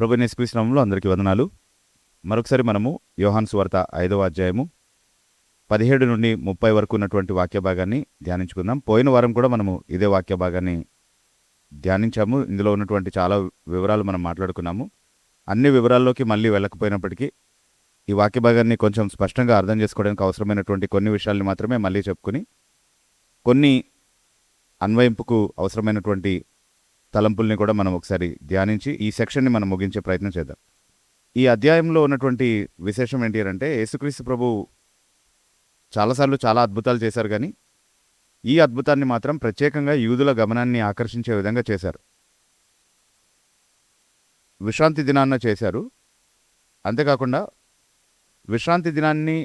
ప్రభువైన యేసుక్రీస్తు నామములో అందరికీ వందనాలు. మరొకసారి మనము యోహాను సువార్త 5వ అధ్యాయము 17 నుండి 30 వరకు ఉన్నటువంటి వాక్య భాగాన్ని ధ్యానించుకుందాం. పోయిన వారం కూడా మనము ఇదే వాక్య భాగాన్ని ధ్యానించాము. ఇందులో ఉన్నటువంటి చాలా వివరాలు మనం మాట్లాడుకున్నాము. అన్ని వివరాల్లోకి మళ్ళీ వెళ్ళకపోయినప్పటికీ ఈ వాక్య భాగాన్ని కొంచెం స్పష్టంగా అర్థం చేసుకోవడానికి అవసరమైనటువంటి కొన్ని విషయాల్ని మాత్రమే మళ్ళీ చెప్పుకుని, కొన్ని అన్వయింపుకు అవసరమైనటువంటి తలంపుల్ని కూడా మనం ఒకసారి ధ్యానించి ఈ సెక్షన్ని మనం ముగించే ప్రయత్నం చేద్దాం. ఈ అధ్యాయంలో ఉన్నటువంటి విశేషం ఏంటి అంటే, యేసుక్రీస్తు ప్రభు చాలాసార్లు చాలా అద్భుతాలు చేశారు, కానీ ఈ అద్భుతాన్ని మాత్రం ప్రత్యేకంగా యూదుల గమనాన్ని ఆకర్షించే విధంగా చేశారు. విశ్రాంతి దినాన్న చేశారు. అంతేకాకుండా విశ్రాంతి దినాన్ని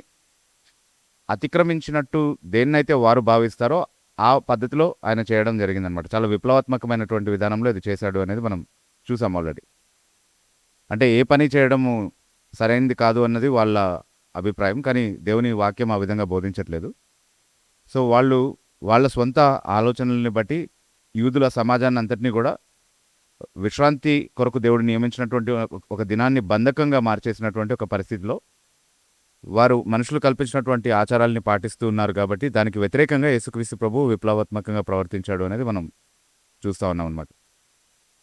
అతిక్రమించినట్టు దేన్నైతే వారు భావిస్తారో ఆ పద్ధతిలో ఆయన చేయడం జరిగిందనమాట. చాలా విప్లవాత్మకమైనటువంటి విధానంలో ఇది చేశాడు అనేది మనం చూసాం ఆల్రెడీ. అంటే ఏ పని చేయడము సరైనది కాదు అన్నది వాళ్ళ అభిప్రాయం, కానీ దేవుని వాక్యం ఆ విధంగా బోధించట్లేదు. సో వాళ్ళు వాళ్ళ స్వంత ఆలోచనల్ని బట్టి యూదుల సమాజాన్ని అంతటినీ కూడా విశ్రాంతి కొరకు దేవుడు నియమించినటువంటి ఒక దినాన్ని బంధకంగా మార్చేసినటువంటి ఒక పరిస్థితిలో వారు మనుషులు కల్పించినటువంటి ఆచారాలని పాటిస్తూ ఉన్నారు. కాబట్టి దానికి వ్యతిరేకంగా యేసుక్రీస్తు ప్రభు విప్లవాత్మకంగా ప్రవర్తించాడు అనేది మనం చూస్తూ ఉన్నాం అనమాట.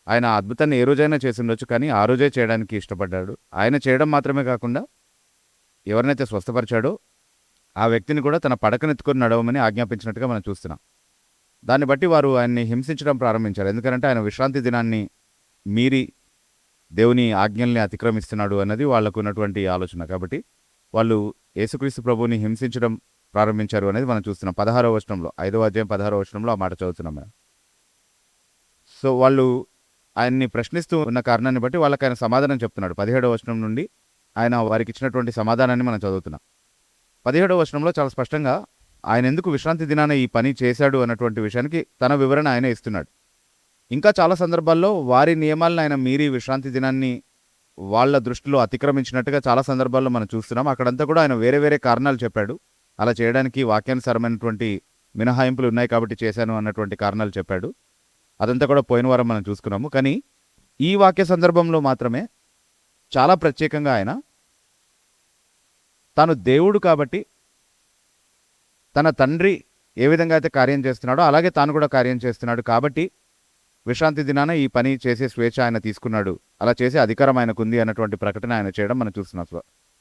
ఆయన అద్భుతాన్ని ఏ రోజైనా చేసి ఉండొచ్చు, కానీ ఆ రోజే చేయడానికి ఇష్టపడ్డాడు. ఆయన చేయడం మాత్రమే కాకుండా ఎవరినైతే స్వస్థపరిచాడో ఆ వ్యక్తిని కూడా తన పడకనెత్తుకొని నడవమని ఆజ్ఞాపించినట్టుగా మనం చూస్తున్నాం. దాన్ని బట్టి వారు ఆయన్ని హింసించడం ప్రారంభించారు. ఎందుకంటే ఆయన విశ్రాంతి దినాన్ని మీరి దేవుని ఆజ్ఞల్ని అతిక్రమిస్తున్నాడు అన్నది వాళ్ళకు ఉన్నటువంటి ఆలోచన. కాబట్టి వాళ్ళు యేసుక్రీస్తు ప్రభువుని హింసించడం ప్రారంభించారు అనేది మనం చూస్తున్నాం. 16వ వచనంలో, 5వ అధ్యాయం 16వ వచనంలో ఆ మాట చదువుతున్నాం మనం. సో వాళ్ళు ఆయన్ని ప్రశ్నిస్తూ ఉన్న కారణాన్ని బట్టి వాళ్ళకి ఆయన సమాధానం చెప్తున్నాడు. 17వ వచనం నుండి ఆయన వారికి ఇచ్చినటువంటి సమాధానాన్ని మనం చదువుతున్నాం. 17వ వచనంలో చాలా స్పష్టంగా ఆయన ఎందుకు విశ్రాంతి దినాన ఈ పని చేశాడు అన్నటువంటి విషయానికి తన వివరణ ఆయన ఇస్తున్నాడు. ఇంకా చాలా సందర్భాల్లో వారి నియమాలను ఆయన మీరి విశ్రాంతి దినాన్ని వాళ్ళ దృష్టిలో అతిక్రమించినట్టుగా చాలా సందర్భాల్లో మనం చూస్తున్నాం. అక్కడంతా కూడా ఆయన వేరే వేరే కారణాలు చెప్పాడు. అలా చేయడానికి వాక్యానుసారమైనటువంటి మినహాయింపులు ఉన్నాయి కాబట్టి చేశాను అన్నటువంటి కారణాలు చెప్పాడు. అదంతా కూడా పోయిన వారం మనం చూసుకున్నాము. కానీ ఈ వాక్య సందర్భంలో మాత్రమే చాలా ప్రత్యేకంగా ఆయన తాను దేవుడు కాబట్టి తన తండ్రి ఏ విధంగా అయితే కార్యం చేస్తున్నాడో అలాగే తాను కూడా కార్యం చేస్తున్నాడు కాబట్టి విశ్రాంతి దినాన ఈ పని చేసే స్వేచ్ఛ ఆయన తీసుకున్నాడు, అలా చేసే అధికారం ఆయనకు ఉంది అన్నటువంటి ప్రకటన ఆయన చేయడం మనం చూస్తున్నాం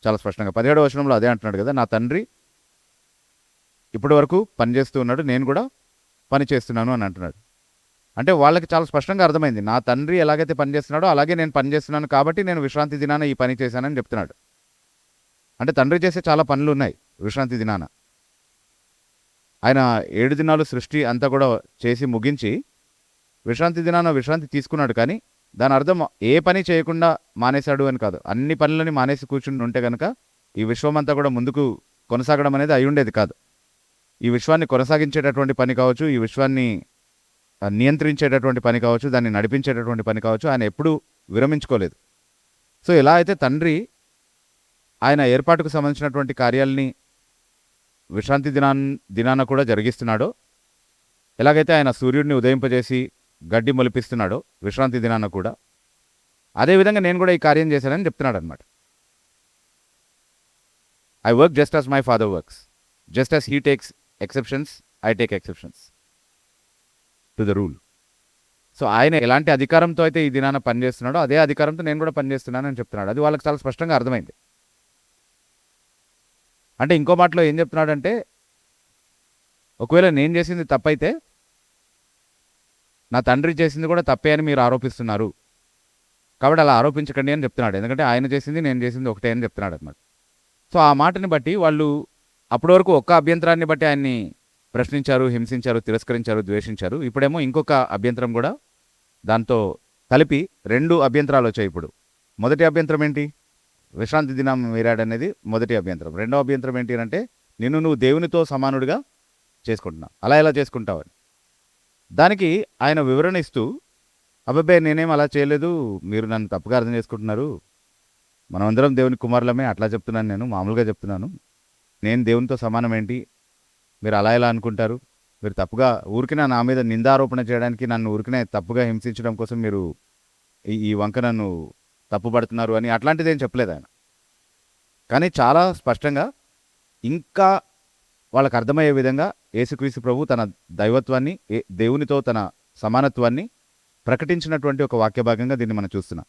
చాలా స్పష్టంగా. 17వ వచనంలో అదే అంటున్నాడు కదా, నా తండ్రి ఇప్పటి వరకు పని చేస్తూ ఉన్నాడు, నేను కూడా పని చేస్తున్నాను అని అంటున్నాడు. అంటే వాళ్ళకి చాలా స్పష్టంగా అర్థమైంది, నా తండ్రి ఎలాగైతే పని చేస్తున్నాడో అలాగే నేను పని చేస్తున్నాను కాబట్టి నేను విశ్రాంతి దినాన ఈ పని చేశానని చెప్తున్నాడు. అంటే తండ్రి చేసే చాలా పనులు ఉన్నాయి విశ్రాంతి దినాన. ఆయన 7 దినాలు సృష్టి అంతా కూడా చేసి ముగించి విశ్రాంతి దినాన విశ్రాంతి తీసుకున్నాడు. కానీ దాని అర్థం ఏ పని చేయకుండా మానేశాడు అని కాదు. అన్ని పనులని మానేసి కూర్చుని ఉంటే కనుక ఈ విశ్వం అంతా కూడా ముందుకు కొనసాగడం అనేది అయి ఉండేది కాదు. ఈ విశ్వాన్ని కొనసాగించేటటువంటి పని కావచ్చు, ఈ విశ్వాన్ని నియంత్రించేటటువంటి పని కావచ్చు, దాన్ని నడిపించేటటువంటి పని కావచ్చు, ఆయన ఎప్పుడూ విరమించుకోలేదు. సో ఎలా అయితే తండ్రి ఆయన ఏర్పాటుకు సంబంధించినటువంటి కార్యాలని విశ్రాంతి దినాన కూడా జరిగిస్తున్నాడో, ఎలాగైతే ఆయన సూర్యుడిని ఉదయింపజేసి గడ్డి మొలిపిస్తున్నాడో విశ్రాంతి దినాన కూడా, అదేవిధంగా నేను కూడా ఈ కార్యం చేశానని చెప్తున్నాడు అనమాట. I work just as my father works, just as he takes exceptions, I take exceptions to the rule. So ఆయన ఎలాంటి అధికారంతో అయితే ఈ దినాన పనిచేస్తున్నాడో అదే అధికారంతో నేను కూడా పనిచేస్తున్నానని చెప్తున్నాడు. అది వాళ్ళకి చాలా స్పష్టంగా అర్థమైంది. అంటే ఇంకో మాటలో ఏం చెప్తున్నాడంటే, ఒకవేళ నేను చేసింది తప్పైతే నా తండ్రి చేసింది కూడా తప్పే అని మీరు ఆరోపిస్తున్నారు, కాబట్టి అలా ఆరోపించకండి అని చెప్తున్నాడు. ఎందుకంటే ఆయన చేసింది నేను చేసింది ఒకటే అని చెప్తున్నాడు అన్నమాట. సో ఆ మాటని బట్టి వాళ్ళు అప్పటి వరకు ఒక్క అభ్యంతరాన్ని బట్టి ఆయన్ని ప్రశ్నించారు, హింసించారు, తిరస్కరించారు, ద్వేషించారు. ఇప్పుడేమో ఇంకొక అభ్యంతరం కూడా దాంతో కలిపి 2 అభ్యంతరాలు వచ్చాయి ఇప్పుడు. మొదటి అభ్యంతరం ఏంటి? విశ్రాంతి దినం మీరాడనేది మొదటి అభ్యంతరం. రెండో అభ్యంతరం ఏంటి అంటే, నువ్వు దేవునితో సమానుడిగా చేసుకుంటున్నావు, అలా ఎలా చేసుకుంటావని. దానికి ఆయన వివరణ ఇస్తూ, అబ్బాయి నేనేం అలా చేయలేదు, మీరు నన్ను తప్పుగా అర్థం చేసుకుంటున్నారు, మనమందరం దేవుని కుమారులమే, అట్లా చెప్తున్నాను, నేను మామూలుగా చెప్తున్నాను, నేను దేవునితో సమానం ఏంటి, మీరు అలా ఎలా అనుకుంటారు, మీరు తప్పుగా ఊరికినా నా మీద నిందారోపణ చేయడానికి, నన్ను ఊరికినే తప్పుగా హింసించడం కోసం మీరు ఈ వంక నన్ను తప్పుపడుతున్నారు అని అట్లాంటిదేం చెప్పలేదు ఆయన. కానీ చాలా స్పష్టంగా ఇంకా వాళ్ళకి అర్థమయ్యే విధంగా యేసుక్రీస్తు ప్రభు తన దైవత్వాన్ని, దేవునితో తన సమానత్వాన్ని ప్రకటించినటువంటి ఒక వాక్య భాగంగా దీన్ని మనం చూస్తున్నాం.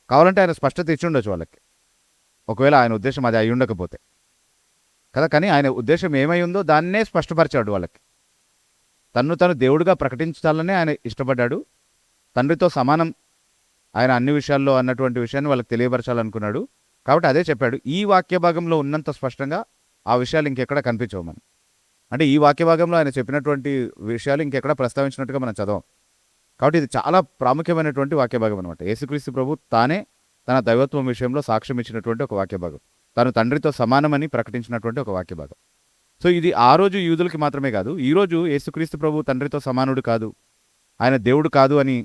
కావాలంటే ఆయన స్పష్టత ఇచ్చి ఉండొచ్చు వాళ్ళకి, ఒకవేళ ఆయన ఉద్దేశం అది అయి ఉండకపోతే కదా. కానీ ఆయన ఉద్దేశం ఏమై ఉందో దాన్నే స్పష్టపరిచాడు వాళ్ళకి. తను దేవుడిగా ప్రకటించాలనే ఆయన ఇష్టపడ్డాడు. తండ్రితో సమానం ఆయన అన్ని విషయాల్లో అన్నటువంటి విషయాన్ని వాళ్ళకి తెలియపరచాలనుకున్నాడు. కాబట్టి అదే చెప్పాడు. ఈ వాక్య భాగంలో ఉన్నంత స్పష్టంగా ఆ విషయాలు ఇంకెక్కడ కనిపించవు మనం. అంటే ఈ వాక్య భాగంలో ఆయన చెప్పినటువంటి విషయాలు ఇంకెక్కడ ప్రస్తావించినట్టుగా మనం చదవం. కాబట్టి ఇది చాలా ప్రాముఖ్యమైనటువంటి వాక్య భాగం అనమాట. యేసుక్రీస్తు ప్రభు తానే తన దైవత్వం విషయంలో సాక్ష్యం ఇచ్చినటువంటి ఒక వాక్య భాగం. తను తండ్రితో సమానమని ప్రకటించినటువంటి ఒక వాక్య భాగం. సో ఇది ఆ రోజు యూదులకి మాత్రమే కాదు, ఈరోజు యేసుక్రీస్తు ప్రభు తండ్రితో సమానుడు కాదు, ఆయన దేవుడు కాదు అని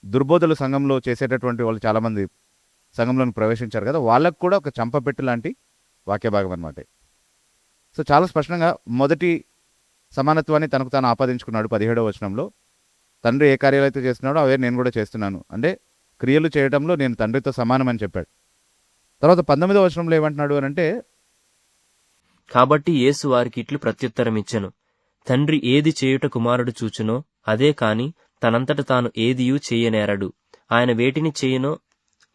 దుర్బోధలు సంఘంలో చేసేటటువంటి వాళ్ళు చాలామంది సంఘంలోకి ప్రవేశించారు కదా, వాళ్ళకు కూడా ఒక చంపపెట్టు లాంటి వాక్య భాగం అనమాట. సో చాలా స్పష్టంగా మొదటి సమానత్వాన్ని తనకు తాను ఆపాదించుకున్నాడు 17వ వచనంలో. తండ్రి ఏ కార్యాలు అయితే చేస్తున్నాడో అవే నేను కూడా చేస్తున్నాను, అంటే క్రియలు చేయడంలో నేను తండ్రితో సమానమని చెప్పాడు. తర్వాత 19వ వచనంలో ఏమంటున్నాడు అని అంటే, కాబట్టి యేసు వారికి ఇట్లు ప్రత్యుత్తరమిచ్చెను, తండ్రి ఏది చేయుట కుమారుడు చూచునో అదే కాని తనంతట తాను ఏదియూ చేయనేరడు. ఆయన వేటిని చేయునో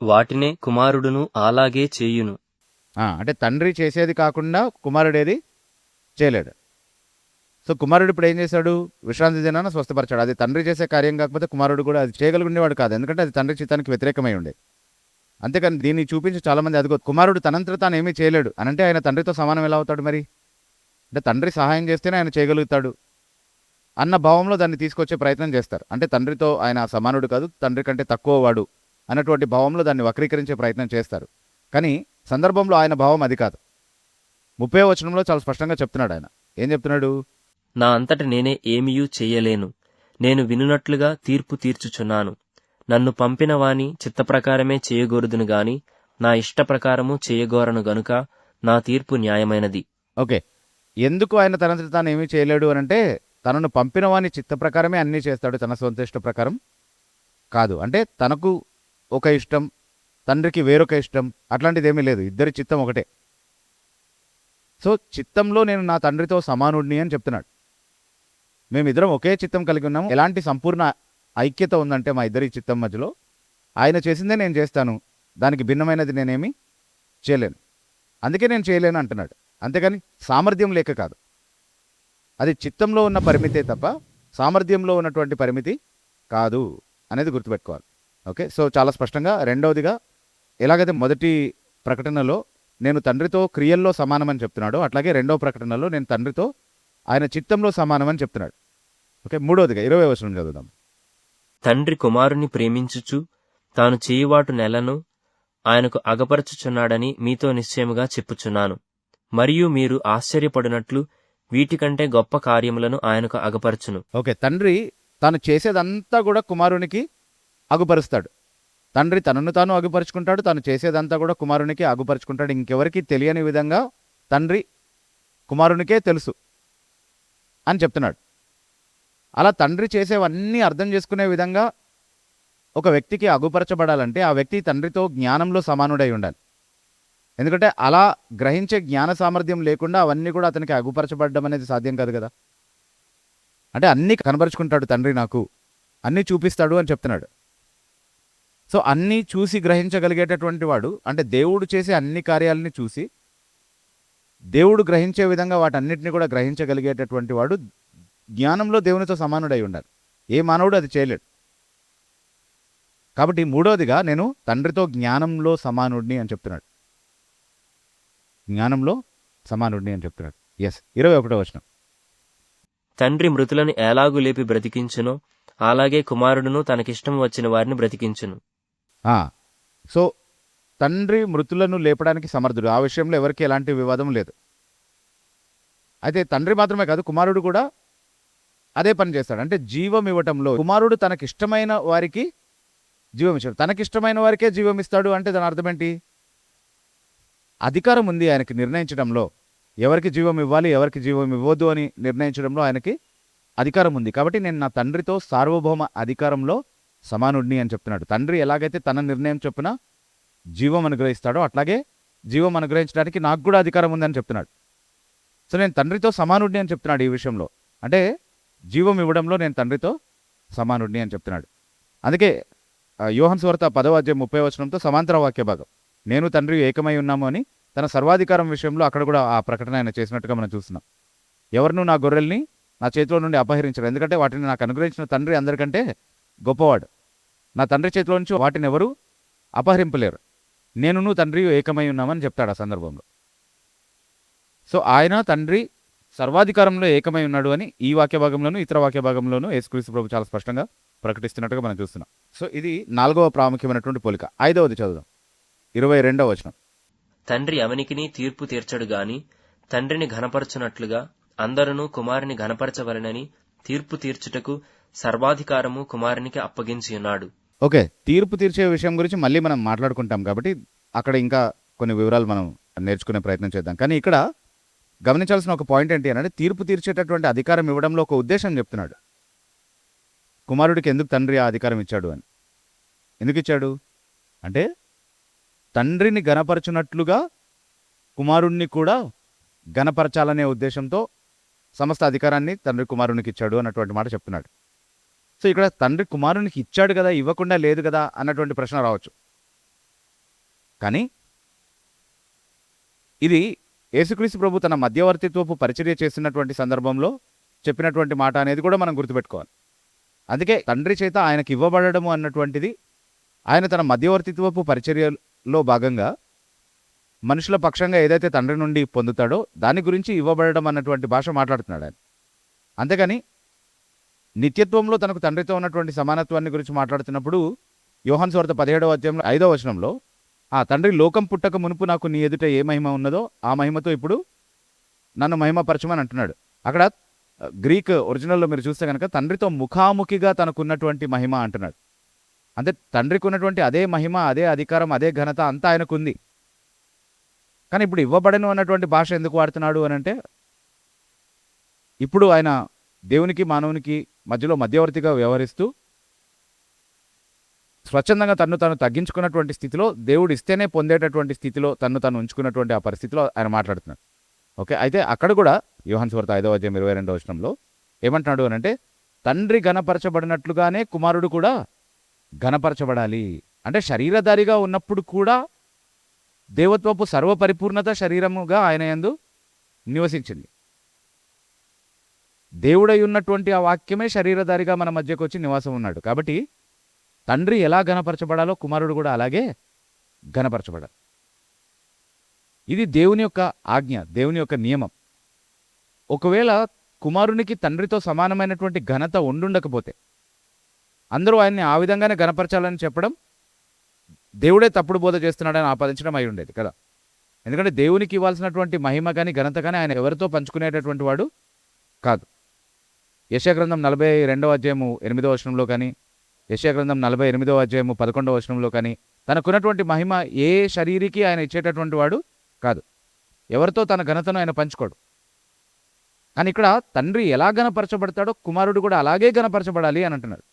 వాటినే కుమారుడును అలాగే చేయును. అంటే తండ్రి చేసేది కాకుండా కుమారుడేది చేయలేడు. సో కుమారుడు ఇప్పుడు ఏం చేశాడు? విశ్రాంతి దినాన స్వస్థపరచాడు. అది తండ్రి చేసే కార్యం కాకపోతే కుమారుడు కూడా అది చేయగలిగినవాడు కాదు, ఎందుకంటే అది తండ్రి చిత్తానికి వ్యతిరేకమై ఉండేది. అంతేకాని దీన్ని చూపించి చాలామంది అదిగో కుమారుడు తనంతట తాను ఏమీ చేయలేడు అని అంటే ఆయన తండ్రితో సమానం ఎలా అవుతాడు మరి? అంటే తండ్రి సహాయం చేస్తేనే ఆయన చేయగలుగుతాడు అన్న భావంలో దాన్ని తీసుకొచ్చే ప్రయత్నం చేస్తారు. అంటే తండ్రితో ఆయన సమానుడు కాదు, తండ్రి కంటే తక్కువ వాడు అన్నటువంటి భావంలో దాన్ని వక్రీకరించే ప్రయత్నం చేస్తారు. కానీ సందర్భంలో ఆయన భావం అది కాదు. 30వ వచనంలో చాలా స్పష్టంగా చెప్తున్నాడు. ఆయన ఏం చెప్తున్నాడు? నా అంతట నేనే ఏమియూ చెయ్యలేను, నేను వినున్నట్లుగా తీర్పు తీర్చుచున్నాను. నన్ను పంపిన వాని చిత్తప్రకారమే చేయగోరుదును గాని నా ఇష్ట ప్రకారము చేయగోరను గనుక నా తీర్పు న్యాయమైనది. ఓకే, ఎందుకు ఆయన తనంతట తాను ఏమీ చేయలేడు అని అంటే తనను పంపిన వాని చిత్త ప్రకారమే అన్నీ చేస్తాడు, తన సొంత ఇష్ట ప్రకారం కాదు. అంటే తనకు ఒక ఇష్టం, తండ్రికి వేరొక ఇష్టం, అట్లాంటిది ఏమీ లేదు. ఇద్దరి చిత్తం ఒకటే. సో చిత్తంలో నేను నా తండ్రితో సమానుడిని అని చెప్తున్నాడు. మేమిద్దరం ఒకే చిత్తం కలిగి ఉన్నాము. ఎలాంటి సంపూర్ణ ఐక్యత ఉందంటే మా ఇద్దరి చిత్తం మధ్యలో, ఆయన చేసిందే నేను చేస్తాను, దానికి భిన్నమైనది నేనేమి చేయలేను, అందుకే నేను చేయలేను అంటున్నాడు. అంతేగాని సామర్థ్యం లేక కాదు. అది చిత్తంలో ఉన్న పరిమితే తప్ప సామర్థ్యంలో ఉన్నటువంటి పరిమితి కాదు అనేది గుర్తుపెట్టుకోవాలి. ఓకే, సో చాలా స్పష్టంగా రెండవదిగా ఎలాగైతే మొదటి ప్రకటనలో నేను తండ్రితో క్రియల్లో సమానమని చెప్తున్నాడు, అట్లాగే రెండవ ప్రకటనలో నేను తండ్రితో ఆయన చిత్తంలో సమానమని చెప్తున్నాడు. ఓకే, మూడవదిగా 20వ వచనం చదువుదాం. తండ్రి కుమారుని ప్రేమించుచు తాను చేయువాటు నెలను ఆయనకు అగపరచుచున్నాడని మీతో నిశ్చయముగా చెప్పుచున్నాను. మరియు మీరు ఆశ్చర్యపడినట్లు వీటికంటే గొప్ప కార్యములను ఆయనకు అగపరచును. ఓకే, తండ్రి తాను చేసేదంతా కూడా కుమారునికి అగుపరుస్తాడు. తండ్రి తనను తాను అగుపరుచుకుంటాడు, తాను చేసేదంతా కూడా కుమారునికి అగుపరుచుకుంటాడు. ఇంకెవరికి తెలియని విధంగా తండ్రి కుమారునికే తెలుసు అని చెప్తున్నాడు. అలా తండ్రి చేసేవన్నీ అర్థం చేసుకునే విధంగా ఒక వ్యక్తికి అగుపరచబడాలంటే ఆ వ్యక్తి తండ్రితో జ్ఞానంలో సమానుడై ఉండాలి. ఎందుకంటే అలా గ్రహించే జ్ఞాన సామర్థ్యం లేకుండా అవన్నీ కూడా అతనికి అగుపరచబడడం అనేది సాధ్యం కాదు కదా. అంటే అన్నీ కనబరుచుకుంటాడు తండ్రి, నాకు అన్నీ చూపిస్తాడు అని చెప్తున్నాడు. సో అన్నీ చూసి గ్రహించగలిగేటటువంటి వాడు, అంటే దేవుడు చేసే అన్ని కార్యాలని చూసి దేవుడు గ్రహించే విధంగా వాటన్నిటిని కూడా గ్రహించగలిగేటటువంటి వాడు జ్ఞానంలో దేవునితో సమానుడై ఉండాలి. ఏ మానవుడు అది చేయలేడు. కాబట్టి మూడవదిగా నేను తండ్రితో జ్ఞానంలో సమానుడిని అని చెప్తున్నాడు. జ్ఞానంలో సమానుడిని అని చెప్తున్నాడు. 21వ వచనం. తండ్రి మృతులను ఎలాగు లేపి బ్రతికించునో అలాగే కుమారుడును తనకిష్టం వచ్చిన వారిని బ్రతికించును. సో తండ్రి మృతులను లేపడానికి సమర్థుడు. ఆ విషయంలో ఎవరికి ఎలాంటి వివాదం లేదు. అయితే తండ్రి మాత్రమే కాదు, కుమారుడు కూడా అదే పని చేస్తాడు. అంటే జీవం ఇవ్వటంలో కుమారుడు తనకిష్టమైన వారికి జీవం ఇచ్చాడు. తనకిష్టమైన వారికే జీవం ఇస్తాడు అంటే దాని అర్థం ఏంటి? అధికారం ఉంది ఆయనకి నిర్ణయించడంలో, ఎవరికి జీవం ఇవ్వాలి ఎవరికి జీవం ఇవ్వద్దు అని నిర్ణయించడంలో ఆయనకి అధికారం ఉంది. కాబట్టి నేను నా తండ్రితో సార్వభౌమ అధికారంలో సమానుడిని అని చెప్తున్నాడు. తండ్రి ఎలాగైతే తన నిర్ణయం చొప్పున జీవం అనుగ్రహిస్తాడో అట్లాగే జీవం అనుగ్రహించడానికి నాకు కూడా అధికారం ఉందని చెప్తున్నాడు. సో నేను తండ్రితో సమానుడిని అని చెప్తున్నాడు ఈ విషయంలో. అంటే జీవం ఇవ్వడంలో నేను తండ్రితో సమానుడిని అని చెప్తున్నాడు. అందుకే యోహాను సువార్త 10వ అధ్యాయం 30వ వచనంతో సమాంతర వాక్య భాగం, నేను తండ్రి ఏకమై ఉన్నాము అని తన సర్వాధికారం విషయంలో అక్కడ కూడా ఆ ప్రకటన ఆయన చేసినట్టుగా మనం చూస్తున్నాం. ఎవరినూ నా గొర్రెల్ని నా చేతిలో నుండి అపహరించరు, ఎందుకంటే వాటిని నాకు అనుగ్రహించిన తండ్రి అందరికంటే గొప్పవాడు. నా తండ్రి చేతిలో నుంచి వాటిని ఎవరు అపహరింపలేరు. నేనును తండ్రి ఏకమై ఉన్నామని చెప్తాడు ఆ సందర్భంలో. సో ఆయన తండ్రి సర్వాధికారంలో ఏకమై ఉన్నాడు అని ఈ వాక్య భాగంలోనూ ఇతర వాక్య భాగంలోనూ యేసుక్రీస్తు ప్రభు చాలా స్పష్టంగా ప్రకటిస్తున్నట్టుగా మనం చూస్తున్నాం. సో ఇది 4వ ప్రాముఖ్యమైనటువంటి పోలిక. 5వది చదువుదాం, 22వ వచనం. తండ్రి ఎవనికిని తీర్పు తీర్చడు గాని తండ్రిని ఘనపరచునట్లుగా అందరును కుమారుని ఘనపరచవలెనని తీర్పు తీర్చుటకు సర్వాధికారము కుమారునికి అప్పగించి ఉన్నాడు. ఓకే, తీర్పు తీర్చే విషయం గురించి మళ్ళీ మనం మాట్లాడుకుంటాం కాబట్టి అక్కడ ఇంకా కొన్ని వివరాలు మనం నేర్చుకునే ప్రయత్నం చేద్దాం. కానీ ఇక్కడ గమనించాల్సిన ఒక పాయింట్ ఏంటి అంటే తీర్పు తీర్చేటటువంటి అధికారం ఇవ్వడంలో ఒక ఉద్దేశం చెప్తున్నాడు. కుమారుడికి ఎందుకు తండ్రి ఆ అధికారం ఇచ్చాడు అని. ఎందుకు ఇచ్చాడు అంటే తండ్రిని గణపరచునట్లుగా కుమారుణ్ణి కూడా గణపరచాలనే ఉద్దేశంతో సమస్త అధికారాన్ని తండ్రి కుమారునికి ఇచ్చాడు అన్నటువంటి మాట చెప్తున్నాడు. సో ఇక్కడ తండ్రి కుమారునికి ఇచ్చాడు కదా, ఇవ్వకుండా లేదు కదా అన్నటువంటి ప్రశ్న రావచ్చు. కానీ ఇది యేసుక్రీస్తు ప్రభు తన మధ్యవర్తిత్వపు పరిచర్య చేస్తున్నటువంటి సందర్భంలో చెప్పినటువంటి మాట అనేది కూడా మనం గుర్తుపెట్టుకోవాలి. అందుకే తండ్రి చేత ఆయనకి ఇవ్వబడము అన్నటువంటిది ఆయన తన మధ్యవర్తిత్వపు పరిచర్యలో భాగంగా మనుషుల పక్షంగా ఏదైతే తండ్రి నుండి పొందుతాడో దాని గురించి ఇవ్వబడడం అన్నటువంటి భాష మాట్లాడుతున్నాడు ఆయన. అంతేగాని నిత్యత్వంలో తనకు తండ్రితో ఉన్నటువంటి సమానత్వాన్ని గురించి మాట్లాడుతున్నప్పుడు యోహాను సువార్త 17వ అధ్యాయంలో 5వ వచనంలో ఆ తండ్రి లోకం పుట్టక మునుపు నాకు నీ ఎదుట ఏ మహిమ ఉన్నదో ఆ మహిమతో ఇప్పుడు నన్ను మహిమపరచమని అంటున్నాడు. అక్కడ గ్రీక్ ఒరిజినల్లో మీరు చూస్తే కనుక తండ్రితో ముఖాముఖిగా తనకున్నటువంటి మహిమ అంటున్నాడు. అంటే తండ్రికి ఉన్నటువంటి అదే మహిమ, అదే అధికారం, అదే ఘనత అంతా ఆయనకుంది. కానీ ఇప్పుడు ఇవ్వబడను అన్నటువంటి భాష ఎందుకు వాడుతున్నాడు అని అంటే ఇప్పుడు ఆయన దేవునికి మానవునికి మధ్యలో మధ్యవర్తిగా వ్యవహరిస్తూ స్వచ్ఛందంగా తను తగ్గించుకున్నటువంటి స్థితిలో, దేవుడు ఇస్తేనే పొందేటటువంటి స్థితిలో తను ఉంచుకున్నటువంటి ఆ పరిస్థితిలో ఆయన మాట్లాడుతున్నాడు. ఓకే, అయితే అక్కడ కూడా యోహాను సువార్త 5వ అధ్యాయం 22వ వచనంలో ఏమంటున్నాడు అని అంటే తండ్రి ఘనపరచబడినట్లుగానే కుమారుడు కూడా ఘనపరచబడాలి. అంటే శరీరధారిగా ఉన్నప్పుడు కూడా దేవత్వపు సర్వపరిపూర్ణత శరీరముగా ఆయన యందు నివసించింది. దేవుడై ఉన్నటువంటి ఆ వాక్యమే శరీరధారిగా మన మధ్యకు వచ్చి నివాసం ఉన్నాడు. కాబట్టి తండ్రి ఎలా ఘనపరచబడాలో కుమారుడు కూడా అలాగే ఘనపరచబడాలి. ఇది దేవుని యొక్క ఆజ్ఞ, దేవుని యొక్క నియమం. ఒకవేళ కుమారునికి తండ్రితో సమానమైనటువంటి ఘనత ఉండుండకపోతే అందరూ ఆయన్ని ఆ విధంగానే ఘనపరచాలని చెప్పడం దేవుడే తప్పుడు బోధ చేస్తున్నాడని ఆపాదించడం అయి ఉండేది కదా. ఎందుకంటే దేవునికి ఇవ్వాల్సినటువంటి మహిమ కానీ ఘనత కానీ ఆయన ఎవరితో పంచుకునేటటువంటి వాడు కాదు. యెషయా గ్రంథం 42వ అధ్యాయము 8వ వచనంలో కానీ, యెషయా గ్రంథం 48వ అధ్యాయము 11వ వచనంలో కానీ తనకున్నటువంటి మహిమ ఏ శరీరికి ఆయన ఇచ్చేటటువంటి వాడు కాదు. ఎవరితో తన ఘనతను ఆయన పంచుకోడు. కానీ ఇక్కడ తండ్రి ఎలా ఘనపరచబడతాడో కుమారుడు కూడా అలాగే ఘనపరచబడాలి అని అంటున్నాడు.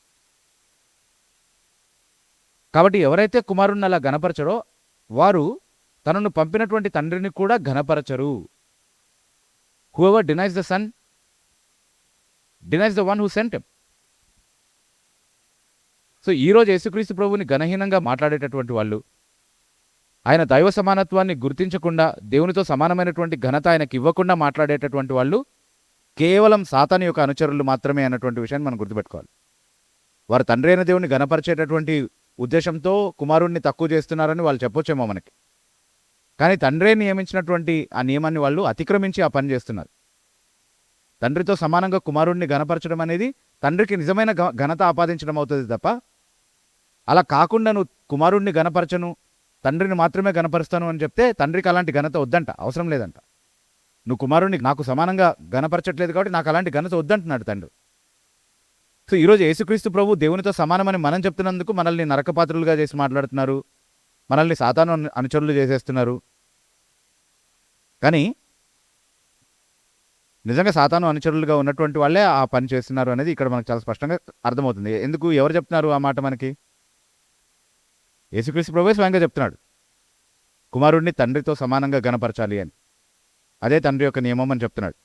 కాబట్టి ఎవరైతే కుమారుడిని అలా ఘనపరచరో వారు తనను పంపినటువంటి తండ్రిని కూడా ఘనపరచరు. Whoever denies the son denies the one who sent him. So ఈరోజు యేసుక్రీస్తు ప్రభువుని ఘనహీనంగా మాట్లాడేటటువంటి వాళ్ళు, ఆయన దైవ సమానత్వాన్ని గుర్తించకుండా దేవునితో సమానమైనటువంటి ఘనత ఆయనకి ఇవ్వకుండా మాట్లాడేటటువంటి వాళ్ళు కేవలం సాతాను యొక్క అనుచరులు మాత్రమే అన్నటువంటి విషయాన్ని మనం గుర్తుపెట్టుకోవాలి. వారు తండ్రి అయిన దేవుని ఘనపరిచేటటువంటి ఉద్దేశంతో కుమారుణ్ణి తక్కువ చేస్తున్నారని వాళ్ళు చెప్పొచ్చేమో మనకి. కానీ తండ్రే నియమించినటువంటి ఆ నియమాన్ని వాళ్ళు అతిక్రమించి ఆ పని చేస్తున్నారు. తండ్రితో సమానంగా కుమారుణ్ణి ఘనపరచడం అనేది తండ్రికి నిజమైన ఘనత ఆపాదించడం అవుతుంది తప్ప, అలా కాకుండా నువ్వు కుమారుణ్ణి ఘనపరచను, తండ్రిని మాత్రమే ఘనపరుస్తాను అని చెప్తే తండ్రికి అలాంటి ఘనత వద్దంట, అవసరం లేదంట. నువ్వు కుమారుణ్ణి నాకు సమానంగా ఘనపరచట్లేదు కాబట్టి నాకు అలాంటి ఘనత వద్దంటున్నాడు తండ్రి. సో ఈరోజు యేసుక్రీస్తు ప్రభు దేవునితో సమానమని మనం చెప్తున్నందుకు మనల్ని నరకపాత్రులుగా చేసి మాట్లాడుతున్నారు, మనల్ని సాతాను అనుచరులు చేసేస్తున్నారు. కానీ నిజంగా సాతాను అనుచరులుగా ఉన్నటువంటి వాళ్ళే ఆ పని చేస్తున్నారు అనేది ఇక్కడ మనకు చాలా స్పష్టంగా అర్థమవుతుంది. ఎందుకు? ఎవరు చెప్తున్నారు ఆ మాట మనకి? యేసుక్రీస్తు ప్రభువే స్వయంగా చెప్తున్నాడు. కుమారుడిని తండ్రితో సమానంగా ఘనపరచాలి అని. అదే తండ్రి యొక్క నియమం అని చెప్తున్నాడు.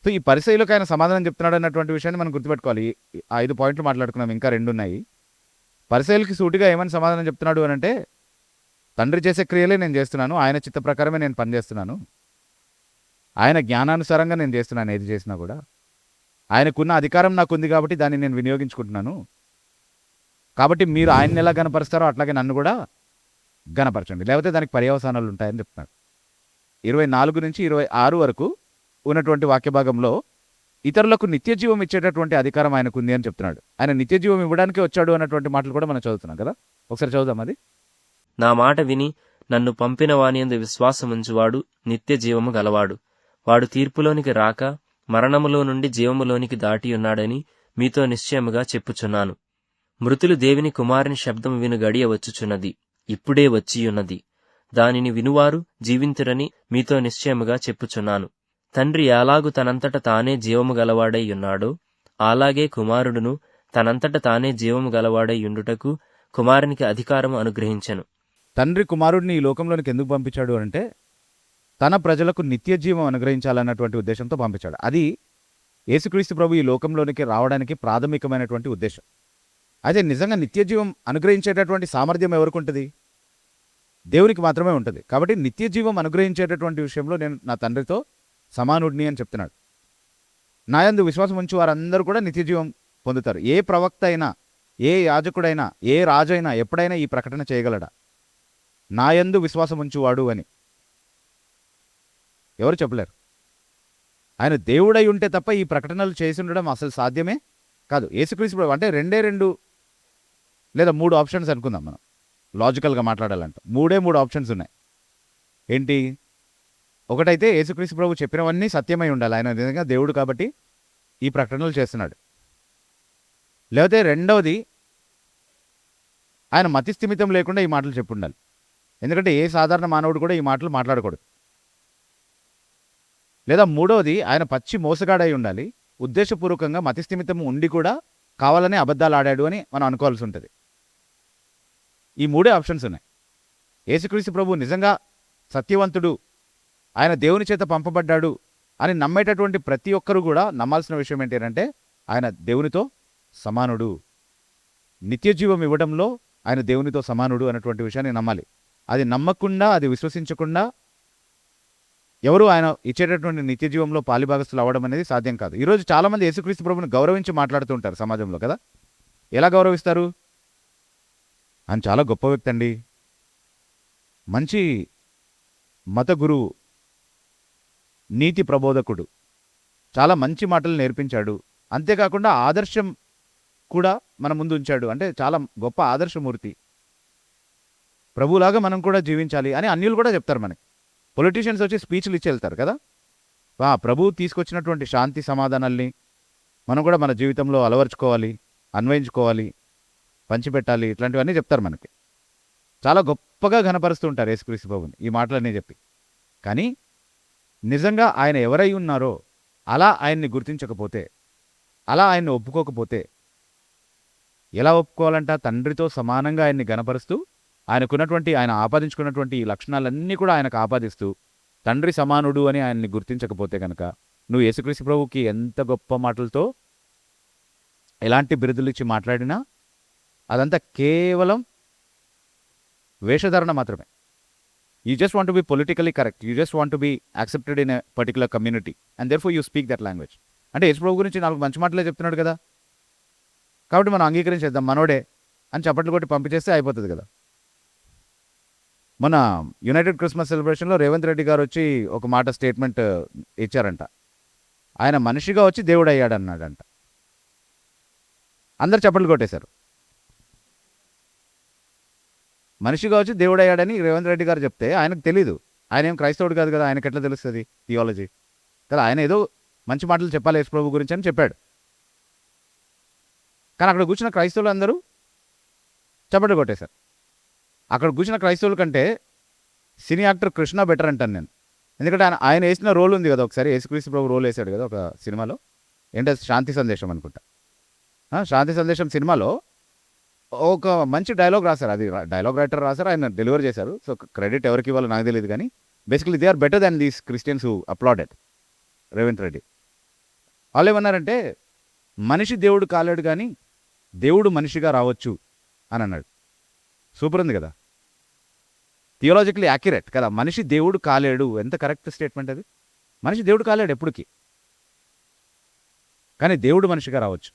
సో, ఈ పరిసయ్యులకు ఆయన సమాధానం చెప్తున్నాడు అన్నటువంటి విషయాన్ని మనం గుర్తుపెట్టుకోవాలి. ఈ 5 పాయింట్లు మాట్లాడుకున్నాం. ఇంకా 2 ఉన్నాయి. పరిసయ్యులకి సూటిగా ఏమని సమాధానం చెప్తున్నాడు అనంటే, తండ్రి చేసే క్రియలే నేను చేస్తున్నాను. ఆయన చిత్త ప్రకారమే నేను పనిచేస్తున్నాను. ఆయన జ్ఞానానుసారంగా నేను చేస్తున్నాను ఏది చేసినా కూడా. ఆయనకున్న అధికారం నాకుంది కాబట్టి దాన్ని నేను వినియోగించుకుంటున్నాను. కాబట్టి మీరు ఆయన్ని ఎలా గనపరుస్తారో అట్లాగే నన్ను కూడా గనపరచండి. లేకపోతే దానికి పర్యవసానాలు ఉంటాయని చెప్తున్నాడు. 24 నుంచి 26 వరకు ఉన్నటువంటి వాక్య భాగంలో ఇతరులకు నిత్య జీవం ఇచ్చేటటువంటి అధికారం ఆయనకుంది అని చెప్తున్నాడు. ఆయన నిత్య జీవం ఇవ్వడానికి వచ్చాడు అన్నటువంటి మాటలు కూడా మనం చదువుతున్నాం కదా. ఒకసారి చదువుదాం అది. నా మాట విని నన్ను పంపిన వానియందు విశ్వాసముంచువాడు నిత్య జీవము గలవాడు. వాడు తీర్పులోనికి రాక మరణములో నుండి జీవములోనికి దాటి ఉన్నాడని మీతో నిశ్చయముగా చెప్పుచున్నాను. మృతులు దేవుని కుమారుని శబ్దము విను గడియ వచ్చుచున్నది, ఇప్పుడే వచ్చియున్నది. దానిని వినువారు జీవింతురని మీతో నిశ్చయముగా చెప్పుచున్నాను. తండ్రి ఎలాగు తనంతట తానే జీవము గలవాడై ఉన్నాడో అలాగే కుమారుడును తనంతట తానే జీవము గలవాడై ఉండుటకు కుమారునికి అధికారము అనుగ్రహించెను. తండ్రి కుమారుడిని ఈ లోకంలోనికి ఎందుకు పంపించాడు అంటే, తన ప్రజలకు నిత్య జీవం అనుగ్రహించాలన్నటువంటి ఉద్దేశంతో పంపించాడు. అది యేసుక్రీస్తు ప్రభు ఈ లోకంలోనికి రావడానికి ప్రాథమికమైనటువంటి ఉద్దేశం. అయితే నిజంగా నిత్య జీవం అనుగ్రహించేటటువంటి సామర్థ్యం ఎవరికి ఉంటుంది? దేవునికి మాత్రమే ఉంటుంది. కాబట్టి నిత్య జీవం అనుగ్రహించేటటువంటి విషయంలో నేను నా తండ్రితో సమానుడిని అని చెప్తున్నాడు. నాయందు విశ్వాసం ఉంచి వారందరూ కూడా నిత్య జీవం పొందుతారు. ఏ ప్రవక్త అయినా, ఏ యాజకుడైనా, ఏ రాజైనా ఎప్పుడైనా ఈ ప్రకటన చేయగలడా? నాయందు విశ్వాసం ఉంచువాడు అని ఎవరు చెప్పలేరు. ఆయన దేవుడై ఉంటే తప్ప ఈ ప్రకటనలు చేసి ఉండడం అసలు సాధ్యమే కాదు. యేసుక్రీస్తు ప్రభు అంటే 2 లేదా 3 ఆప్షన్స్ అనుకుందాం మనం లాజికల్గా మాట్లాడాలంటే. 3 ఆప్షన్స్ ఉన్నాయి. ఏంటి? ఒకటైతే యేసుక్రీస్తు ప్రభు చెప్పినవన్నీ సత్యమై ఉండాలి. ఆయన నిజంగా దేవుడు కాబట్టి ఈ ప్రకటనలు చేస్తున్నాడు. లేకపోతే రెండవది, ఆయన మతి స్థిమితం లేకుండా ఈ మాటలు చెప్పి ఉండాలి. ఎందుకంటే ఏ సాధారణ మానవుడు కూడా ఈ మాటలు మాట్లాడకూడదు. లేదా మూడవది, ఆయన పచ్చి మోసగాడై ఉండాలి. ఉద్దేశపూర్వకంగా మతి స్థిమితం ఉండి కూడా కావాలనే అబద్ధాలు ఆడాడు అని మనం అనుకోవాల్సి ఉంటుంది. ఈ 3 ఆప్షన్స్ ఉన్నాయి. యేసుక్రీస్తు ప్రభు నిజంగా సత్యవంతుడు, ఆయన దేవుని చేత పంపబడ్డాడు అని నమ్మేటటువంటి ప్రతి ఒక్కరూ కూడా నమ్మాల్సిన విషయం ఏంటంటే, ఆయన దేవునితో సమానుడు, నిత్య జీవం ఇవ్వడంలో ఆయన దేవునితో సమానుడు అన్నటువంటి విషయాన్ని నమ్మాలి. అది నమ్మకుండా, అది విశ్వసించకుండా ఎవరు ఆయన ఇచ్చేటటువంటి నిత్య జీవంలో పాలిభాగస్తులు అవ్వడం అనేది సాధ్యం కాదు. ఈరోజు చాలామంది యేసుక్రీస్తు ప్రభుని గౌరవించి మాట్లాడుతూ ఉంటారు సమాజంలో కదా. ఎలా గౌరవిస్తారు? ఆయన చాలా గొప్ప వ్యక్తి అండి, మంచి మత గురువు, నీతి ప్రబోధకుడు, చాలా మంచి మాటలు నేర్పించాడు, అంతేకాకుండా ఆదర్శం కూడా మన ముందు ఉంచాడు, అంటే చాలా గొప్ప ఆదర్శమూర్తి, ప్రభులాగా మనం కూడా జీవించాలి అని అన్యులు కూడా చెప్తారు మనకి. పొలిటీషియన్స్ వచ్చి స్పీచ్లు ఇచ్చి వెళ్తారు కదా. ప్రభువు తీసుకొచ్చినటువంటి శాంతి సమాధానాల్ని మనం కూడా మన జీవితంలో అలవర్చుకోవాలి, అన్వయించుకోవాలి, పంచిపెట్టాలి, ఇట్లాంటివన్నీ చెప్తారు మనకి. చాలా గొప్పగా ఘనపరుస్తూ ఉంటారు యేసుక్రీస్తు ప్రభువుని ఈ మాటలన్నీ చెప్పి. కానీ నిజంగా ఆయన ఎవరై ఉన్నారో అలా ఆయన్ని గుర్తించకపోతే, అలా ఆయన్ని ఒప్పుకోకపోతే, ఎలా ఒప్పుకోవాలంట? తండ్రితో సమానంగా ఆయన్ని ఘనపరుస్తూ, ఆయనకున్నటువంటి, ఆయన ఆపాదించుకున్నటువంటి ఈ లక్షణాలన్నీ కూడా ఆయనకు ఆపాదిస్తూ, తండ్రి సమానుడు అని ఆయన్ని గుర్తించకపోతే కనుక, నువ్వు యేసుక్రీస్తు ప్రభువుకి ఎంత గొప్ప మాటలతో ఎలాంటి బిరుదులు ఇచ్చి మాట్లాడినా అదంతా కేవలం వేషధారణ మాత్రమే. You just want to be politically correct, you just want to be accepted in a particular community and therefore you speak that language. అంటే యేసు ప్రభు గురించి 4 మంచి మాటలే చెప్తున్నాడు కదా, కాబట్టి మనం అంగీకరించేద్దాం, మనోడే అని చప్పట్లు కొట్టి పంపించేస్తే అయిపోతుంది కదా. మన యునైటెడ్ క్రిస్మస్ సెలబ్రేషన్లో రేవంత్ రెడ్డి గారు వచ్చి ఒక మాట స్టేట్మెంట్ ఇచ్చారంట. ఆయన మనిషిగా వచ్చి దేవుడు అయ్యాడు అన్నాడంట. అందరు చప్పట్లు కొట్టేశారు. మనిషిగా వచ్చి దేవుడు అయ్యాడని రేవంత్ రెడ్డి గారు చెప్తే ఆయనకు తెలీదు, ఆయన ఏం క్రైస్తవుడు కాదు కదా, ఆయనకు ఎట్లా తెలుస్తుంది థియాలజీ కదా. ఆయన ఏదో మంచి మాటలు చెప్పాలి యేసు ప్రభు గురించి అని చెప్పాడు. కానీ అక్కడ కూర్చున్న క్రైస్తవులు అందరూ చప్పట్లు కొట్టేశారు. అక్కడ కూర్చున్న క్రైస్తవుల కంటే సినీ యాక్టర్ కృష్ణ బెటర్ అంటాను నేను. ఎందుకంటే ఆయన వేసిన రోల్ ఉంది కదా, ఒకసారి యేసుక్రీస్తు ప్రభు రోల్ వేసాడు కదా ఒక సినిమాలో, ఏంటది, శాంతి సందేశం అనుకుంటా. శాంతి సందేశం సినిమాలో ఒక మంచి డైలాగ్ రాశారు. అది డైలాగ్ రైటర్ రాశారు, ఆయన డెలివర్ చేశారు. సో క్రెడిట్ ఎవరికి ఇవ్వాలో నాకు తెలియదు, కానీ basically they are better than these Christians who applauded Revanth Reddy. వాళ్ళు ఏమన్నారంటే, మనిషి దేవుడు కాలేడు కానీ దేవుడు మనిషిగా రావచ్చు అని అన్నాడు. సూపర్ ఉంది కదా, థియోలాజికలీ యాక్యురేట్ కదా. మనిషి దేవుడు కాలేడు, ఎంత కరెక్ట్ స్టేట్మెంట్ అది. మనిషి దేవుడు కాలేడు ఎప్పటికీ, కానీ దేవుడు మనిషిగా రావచ్చు.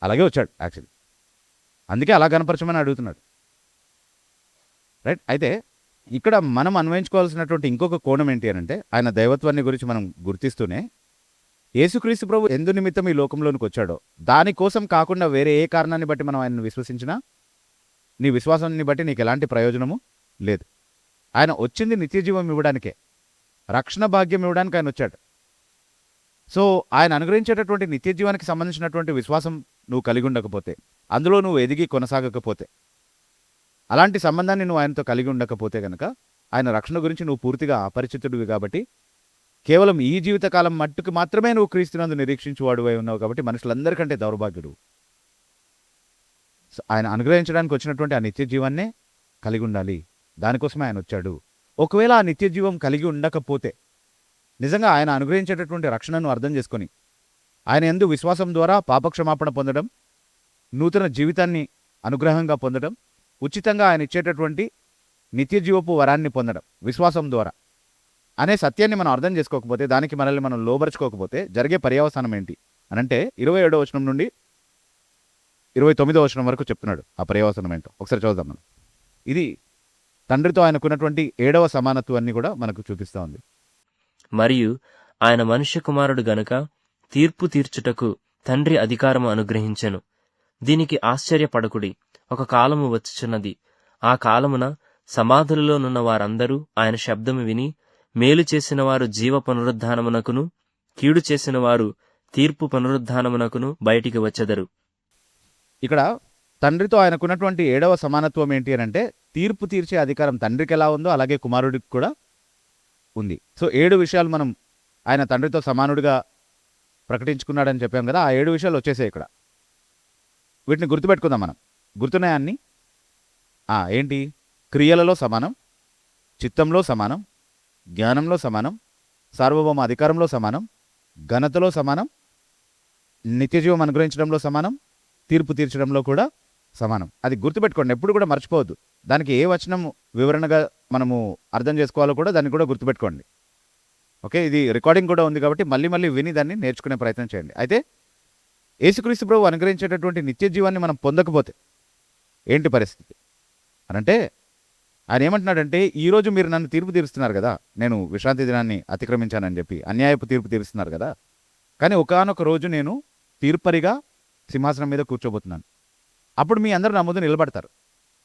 అలాగే వచ్చాడు యాక్చువల్లీ, అందుకే అలా కనపరచమని అడుగుతున్నాడు, రైట్. అయితే ఇక్కడ మనం అన్వయించుకోవాల్సినటువంటి ఇంకొక కోణం ఏంటి అని అంటే, ఆయన దైవత్వాన్ని గురించి మనం గుర్తిస్తూనే, యేసుక్రీస్తు ప్రభు ఎందు నిమిత్తం ఈ లోకంలోనికి వచ్చాడో దానికోసం కాకుండా వేరే ఏ కారణాన్ని బట్టి మనం ఆయన్ని విశ్వసించినా నీ విశ్వాసాన్ని బట్టి నీకు ఎలాంటి ప్రయోజనము లేదు. ఆయన వచ్చింది నిత్యజీవం ఇవ్వడానికే, రక్షణ భాగ్యం ఇవ్వడానికి ఆయన వచ్చాడు. సో ఆయన అనుగ్రహించేటటువంటి నిత్యజీవానికి సంబంధించినటువంటి విశ్వాసం నువ్వు కలిగి ఉండకపోతే, అందులో నువ్వు ఎదిగి కొనసాగకపోతే, అలాంటి సంబంధాన్ని నువ్వు ఆయనతో కలిగి ఉండకపోతే కనుక, ఆయన రక్షణ గురించి నువ్వు పూర్తిగా అపరిచితుడివి కాబట్టి, కేవలం ఈ జీవితకాలం మట్టుకు మాత్రమే నువ్వు క్రీస్తునందు నిరీక్షించువాడు అయి ఉన్నావు కాబట్టి మనుషులందరికంటే దౌర్భాగ్యుడు. ఆయన అనుగ్రహించడానికి వచ్చినటువంటి ఆ నిత్య జీవాన్నే కలిగి ఉండాలి, దానికోసమే ఆయన వచ్చాడు. ఒకవేళ ఆ నిత్య జీవం కలిగి ఉండకపోతే, నిజంగా ఆయన అనుగ్రహించేటటువంటి రక్షణను అర్థం చేసుకొని ఆయన యందు విశ్వాసం ద్వారా పాపక్షమాపణ పొందడం, నూతన జీవితాన్ని అనుగ్రహంగా పొందడం, ఉచితంగా ఆయన ఇచ్చేటటువంటి నిత్య జీవపు వరాన్ని పొందడం విశ్వాసం ద్వారా అనే సత్యాన్ని మనం అర్థం చేసుకోకపోతే, దానికి మనల్ని మనం లోబరుచుకోకపోతే జరిగే పర్యవసానం ఏంటి అనంటే 27వ వచనం నుండి 29వ వచనం వరకు చెప్తున్నాడు. ఆ పర్యవసానం ఏంటో ఒకసారి చూద్దాం మనం. ఇది తండ్రితో ఆయనకున్నటువంటి 7వ సమానత్వాన్ని కూడా మనకు చూపిస్తూ ఉంది. మరియు ఆయన మనుష్య కుమారుడు గనుక తీర్పు తీర్చుటకు తండ్రి అధికారము అనుగ్రహించెను. దీనికి ఆశ్చర్యపడకుడి, ఒక కాలము వచ్చుచున్నది, ఆ కాలమున సమాధులలోనున్న వారందరూ ఆయన శబ్దము విని, మేలు చేసిన వారు జీవ పునరుద్ధానమునకును, కీడు చేసిన వారు తీర్పు పునరుద్ధానమునకును బయటికి వచ్చెదరు. ఇక్కడ తండ్రితో ఆయనకున్నటువంటి 7వ సమానత్వం ఏంటి అని అంటే, తీర్పు తీర్చే అధికారం తండ్రికి ఎలా ఉందో అలాగే కుమారుడికి కూడా ఉంది. సో 7 విషయాలు మనం ఆయన తండ్రితో సమానుడిగా ప్రకటించుకున్నాడని చెప్పాం కదా, ఆ 7 విషయాలు వచ్చేసాయి ఇక్కడ. వీటిని గుర్తుపెట్టుకుందాం మనం. గుర్తున్నాయా అన్ని? ఏంటి? క్రియలలో సమానం, చిత్తంలో సమానం, జ్ఞానంలో సమానం, సార్వభౌమ అధికారంలో సమానం, ఘనతలో సమానం, నిత్యజీవం అనుగ్రహించడంలో సమానం, తీర్పు తీర్చడంలో కూడా సమానం. అది గుర్తుపెట్టుకోండి, ఎప్పుడు కూడా మర్చిపోవద్దు. దానికి ఏ వచనం వివరణగా మనము అర్థం చేసుకోవాలో కూడా దాన్ని కూడా గుర్తుపెట్టుకోండి. ఓకే, ఇది రికార్డింగ్ కూడా ఉంది కాబట్టి మళ్ళీ మళ్ళీ విని దాన్ని నేర్చుకునే ప్రయత్నం చేయండి. అయితే యేసుక్రీస్తు ప్రభు అనుగ్రహించేటటువంటి నిత్య జీవాన్ని మనం పొందకపోతే ఏంటి పరిస్థితి అనంటే, ఆయన ఏమంటున్నాడంటే, ఈరోజు మీరు నన్ను తీర్పు తీరుస్తున్నారు కదా, నేను విశ్రాంతి దినాన్ని అతిక్రమించానని చెప్పి అన్యాయపు తీర్పు తీరుస్తున్నారు కదా, కానీ ఒకానొక రోజు నేను తీర్పరిగా సింహాసనం మీద కూర్చోబోతున్నాను. అప్పుడు మీ అందరూ నా ముందు నిలబడతారు,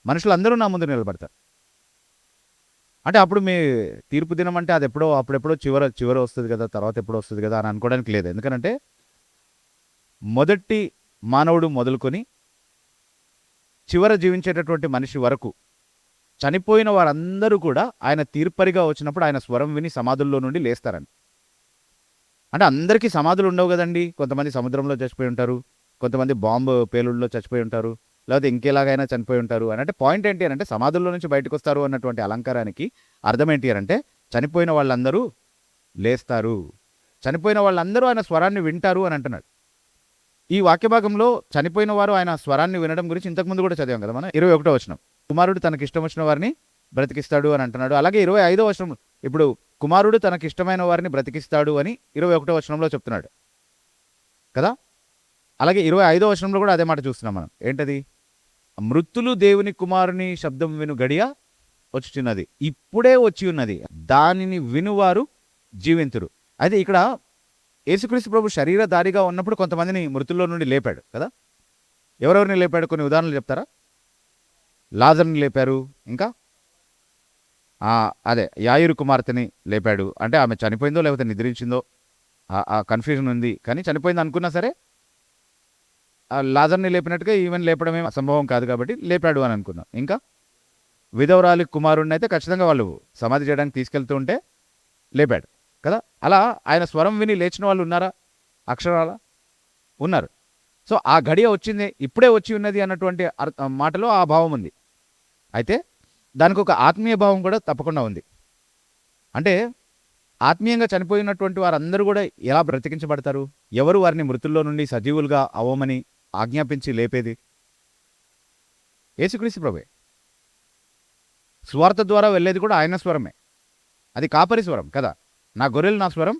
మనుషులందరూ నా ముందు నిలబడతారు. అంటే అప్పుడు మీ తీర్పు దినం అంటే అది అప్పుడెప్పుడో చివర వస్తుంది కదా, తర్వాత ఎప్పుడో వస్తుంది కదా అని అనుకోవడానికి లేదు. ఎందుకంటే మొదటి మానవుడు మొదలుకొని చివర జీవించేటటువంటి మనిషి వరకు చనిపోయిన వారందరూ కూడా ఆయన తీర్పరిగా వచ్చినప్పుడు ఆయన స్వరం విని సమాధుల్లో నుండి లేస్తారని. అంటే అందరికీ సమాధులు ఉండవు కదండి, కొంతమంది సముద్రంలో చచ్చిపోయి ఉంటారు, కొంతమంది బాంబు పేలుళ్ళలో చచ్చిపోయి ఉంటారు, లేకపోతే ఇంకెలాగైనా చనిపోయి ఉంటారు అని. అంటే పాయింట్ ఏంటి అని అంటే, సమాధుల్లో నుంచి బయటకు వస్తారు అన్నటువంటి అలంకారానికి అర్థం ఏంటి అని అంటే, చనిపోయిన వాళ్ళందరూ లేస్తారు, చనిపోయిన వాళ్ళందరూ ఆయన స్వరాన్ని వింటారు అని అంటున్నాడు. ఈ వాక్య భాగంలో చనిపోయిన వారు ఆయన స్వరాన్ని వినడం గురించి ఇంతకుముందు కూడా చదివాం కదా మనం. 21వ వచనం, కుమారుడు తనకి ఇష్టం వచ్చిన వారిని బ్రతికిస్తాడు అని అంటున్నాడు. అలాగే 25వ వచనం, ఇప్పుడు కుమారుడు తనకి ఇష్టమైన వారిని బ్రతికిస్తాడు అని 21వ వచనంలో చెప్తున్నాడు కదా. అలాగే 25వ వచనంలో కూడా అదే మాట చూస్తున్నాం మనం. ఏంటది? మృతులు దేవుని కుమారుని శబ్దం విను గడియ వచ్చుచున్నది, ఇప్పుడే వచ్చి ఉన్నది, దానిని వినువారు జీవింతురు. అయితే ఇక్కడ యేసుక్రీస్తు ప్రభు శరీరధారిగా ఉన్నప్పుడు కొంతమందిని మృతుల్లో నుండి లేపాడు కదా. ఎవరెవరిని లేపాడు? కొన్ని ఉదాహరణలు చెప్తారా? లాజర్ని లేపారు, ఇంకా అదే యాయిరు కుమార్తెని లేపాడు. అంటే ఆమె చనిపోయిందో లేకపోతే నిద్రించిందో ఆ కన్ఫ్యూజన్ ఉంది, కానీ చనిపోయింది అనుకున్నా సరే లాజర్ని లేపినట్టుగా ఈవెన్ లేపడమే అసంభవం కాదు కాబట్టి లేపాడు అని అనుకుందాం. ఇంకా విధవరాలి కుమారుడిని అయితే ఖచ్చితంగా వాళ్ళు సమాధి చేయడానికి తీసుకెళ్తూ ఉంటే లేపాడు కదా. అలా ఆయన స్వరం విని లేచిన వాళ్ళు ఉన్నారా? అక్షరాల ఉన్నారు. సో ఆ గడియ వచ్చింది, ఇప్పుడే వచ్చి ఉన్నది అన్నటువంటి మాటలో ఆ భావం ఉంది. అయితే దానికి ఒక ఆత్మీయ భావం కూడా తప్పకుండా ఉంది. అంటే ఆత్మీయంగా చనిపోయినటువంటి వారందరూ కూడా ఎలా బ్రతికించబడతారు? ఎవరు వారిని మృతుల్లో నుండి సజీవులుగా అవ్వమని ఆజ్ఞాపించి లేపేది? యేసుక్రీస్తు ప్రభువే. స్వార్థ ద్వారా వెళ్ళేది కూడా ఆయన స్వరమే. అది కాపరి స్వరం కదా. నా గొర్రెలు నా స్వరం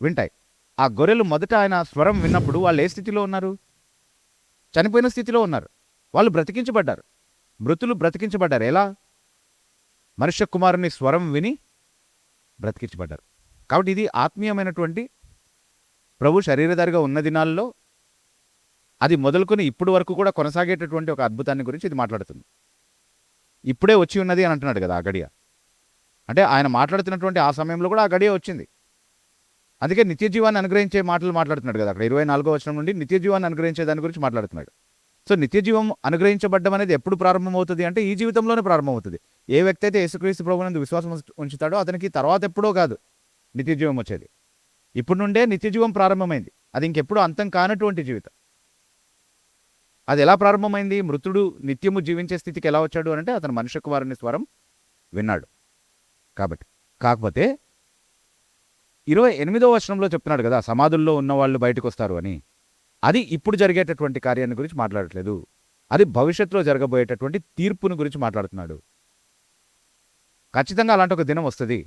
వింటాయి. ఆ గొర్రెలు మొదట ఆయన స్వరం విన్నప్పుడు వాళ్ళు ఏ స్థితిలో ఉన్నారు? చనిపోయిన స్థితిలో ఉన్నారు. వాళ్ళు బ్రతికించబడ్డారు. మృతులు బ్రతికించబడ్డారు. ఎలా? మనుష్య కుమారుని స్వరం విని బ్రతికించబడ్డారు. కాబట్టి ఇది ఆత్మీయమైనటువంటి ప్రభు శరీరధారిగా ఉన్న దినాల్లో అది మొదలుకొని ఇప్పుడు వరకు కూడా కొనసాగేటటువంటి ఒక అద్భుతాన్ని గురించి ఇది మాట్లాడుతుంది. ఇప్పుడే వచ్చి ఉన్నది అని అంటున్నాడు కదా ఆ గడియ. అంటే ఆయన మాట్లాడుతున్నటువంటి ఆ సమయంలో కూడా ఆ గడియ వచ్చింది. అందుకే నిత్య జీవాన్ని అనుగ్రహించే మాటలు మాట్లాడుతున్నాడు కదా. అక్కడ 24వ వచనం నుండి నిత్య జీవాన్ని అనుగ్రహించే దాని గురించి మాట్లాడుతున్నాడు. సో నిత్య జీవం అనుగ్రహించబడ్డం అనేది ఎప్పుడు ప్రారంభమవుతుంది అంటే ఈ జీవితంలోనే ప్రారంభమవుతుంది. ఏ వ్యక్తి అయితే యేసుక్రీస్తు ప్రభువునందు విశ్వాసం ఉంచుతాడో అతనికి తర్వాత ఎప్పుడో కాదు నిత్య జీవం వచ్చేది. ఇప్పుడు నుండే నిత్య జీవం ప్రారంభమైంది. అది ఇంకెప్పుడు అంతం కానటువంటి జీవితం. అది ఎలా ప్రారంభమైంది? మృతుడు నిత్యము జీవించే స్థితికి ఎలా వచ్చాడు అంటే అతను మనుష్య కుమారుని స్వరం విన్నాడు కాబట్టి. కాకపోతే 28వ వచనంలో చెప్తున్నాడు కదా సమాధుల్లో ఉన్న వాళ్ళు బయటకు వస్తారు అని. అది ఇప్పుడు జరిగేటటువంటి కార్యాన్ని గురించి మాట్లాడట్లేదు. అది భవిష్యత్తులో జరగబోయేటటువంటి తీర్పును గురించి మాట్లాడుతున్నాడు. ఖచ్చితంగా అలాంటి ఒక దినం వస్తుంది.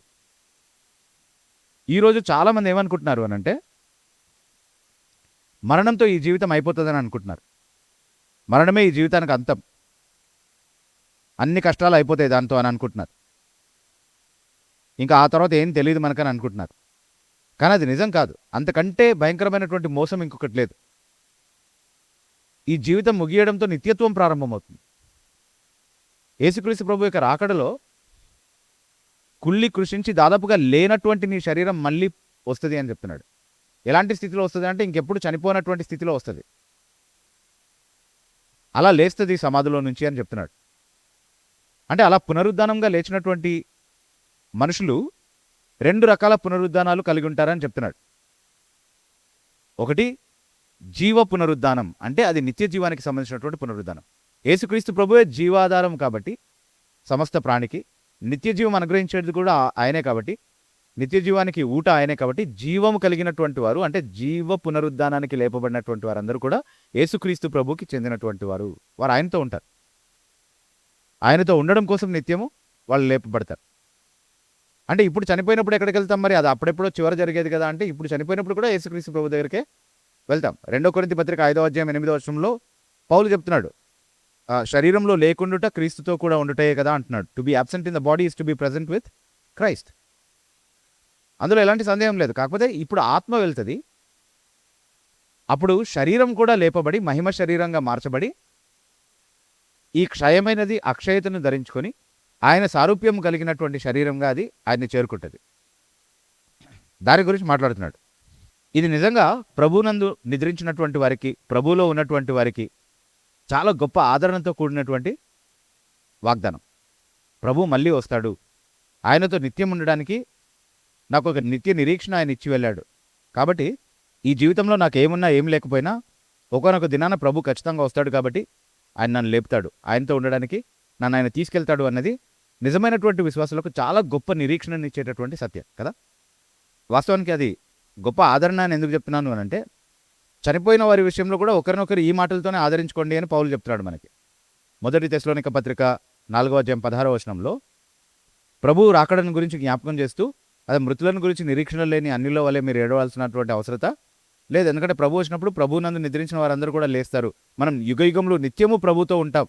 ఈరోజు చాలామంది ఏమనుకుంటున్నారు అని అంటే మరణంతో ఈ జీవితం అయిపోతుందని అనుకుంటున్నారు. మరణమే ఈ జీవితానికి అంతం, అన్ని కష్టాలు అయిపోతాయి దాంతో అని అనుకుంటున్నారు. ఇంకా ఆ తర్వాత ఏం తెలియదు మనకని అనుకుంటున్నారు. కానీ అది నిజం కాదు. అంతకంటే భయంకరమైనటువంటి మోసం ఇంకొకటి లేదు. ఈ జీవితం ముగియడంతో నిత్యత్వం ప్రారంభమవుతుంది. యేసుక్రీస్తు ప్రభు యొక్క రాకడలో కుళ్ళి కృషించి దాదాపుగా లేనటువంటి నీ శరీరం మళ్ళీ వస్తుంది అని చెప్తున్నాడు. ఎలాంటి స్థితిలో వస్తుంది అంటే ఇంకెప్పుడు చనిపోయినటువంటి స్థితిలో వస్తుంది. అలా లేస్తుంది సమాధిలో నుంచి అని చెప్తున్నాడు. అంటే అలా పునరుద్ధానంగా లేచినటువంటి మనుషులు 2 రకాల పునరుద్ధానాలు కలిగి ఉంటారని చెప్తున్నాడు. ఒకటి జీవ పునరుద్ధానం, అంటే అది నిత్య జీవానికి సంబంధించినటువంటి పునరుద్ధానం. యేసుక్రీస్తు ప్రభువే జీవాధారం కాబట్టి సమస్త ప్రాణికి నిత్య జీవం అనుగ్రహించేది కూడా ఆయనే కాబట్టి, నిత్య జీవానికి ఊట ఆయనే కాబట్టి జీవము కలిగినటువంటి వారు అంటే జీవ పునరుద్ధానానికి లేపబడినటువంటి వారందరూ కూడా యేసుక్రీస్తు ప్రభుకి చెందినటువంటి వారు. వారు ఆయనతో ఉంటారు. ఆయనతో ఉండడం కోసం నిత్యము వాళ్ళు లేపబడతారు. అంటే ఇప్పుడు చనిపోయినప్పుడు ఎక్కడికి వెళ్తాం? మరి అది అప్పుడెప్పుడో చివరి జరిగేది కదా. అంటే ఇప్పుడు చనిపోయినప్పుడు కూడా యేసుక్రీస్తు ప్రభు దగ్గరికే వెళ్తాం. 2 కొరింథీ పత్రిక 5వ అధ్యాయం 8వ వచనంలో పౌలు చెప్తున్నాడు, శరీరంలో లేకుండుట క్రీస్తుతో కూడా ఉండుటయే కదా అంటున్నాడు. To be absent in the body is to be present with Christ. అందులో ఎలాంటి సందేహం లేదు. కాకపోతే ఇప్పుడు ఆత్మ వెళ్తుంది. అప్పుడు శరీరం కూడా లేపబడి మహిమ శరీరంగా మార్చబడి ఈ క్షయమైనది అక్షయతను ధరించుకొని ఆయన సారూప్యం కలిగినటువంటి శరీరంగా అది ఆయన్ని చేరుకుంటుంది. దాని గురించి మాట్లాడుతున్నాడు. ఇది నిజంగా ప్రభునందు నిద్రించినటువంటి వారికి, ప్రభువులో ఉన్నటువంటి వారికి చాలా గొప్ప ఆదరణతో కూడినటువంటి వాగ్దానం. ప్రభు మళ్ళీ వస్తాడు, ఆయనతో నిత్యం ఉండడానికి నాకు ఒక నిత్య నిరీక్షణ ఆయన ఇచ్చి వెళ్ళాడు. కాబట్టి ఈ జీవితంలో నాకు ఏమున్నా ఏం లేకపోయినా ఒకానొక దినాన ప్రభు ఖచ్చితంగా వస్తాడు కాబట్టి ఆయన నన్ను లేపుతాడు, ఆయనతో ఉండడానికి నన్ను ఆయన తీసుకెళ్తాడు అన్నది నిజమైనటువంటి విశ్వాసాలకు చాలా గొప్ప నిరీక్షణని ఇచ్చేటటువంటి సత్యం కదా. వాస్తవానికి అది గొప్ప ఆదరణ అని ఎందుకు చెప్తున్నాను అని అంటే చనిపోయిన వారి విషయంలో కూడా ఒకరినొకరు ఈ మాటలతోనే ఆదరించుకోండి అని పౌలు చెప్తున్నాడు మనకి. 1 తెస్సలోనిక పత్రిక 4వ అధ్యాయం 16వ వచనంలో ప్రభువు రాకడను గురించి జ్ఞాపకం చేస్తూ అది మృతులను గురించి నిరీక్షణ లేని అన్నిలో వల్లే మీరు ఏడవలసినటువంటి అవసరత లేదు. ఎందుకంటే ప్రభు వచ్చినప్పుడు ప్రభు నందు నిద్రించిన వారందరూ కూడా లేస్తారు. మనం యుగయుగంలో నిత్యము ప్రభుతో ఉంటాం.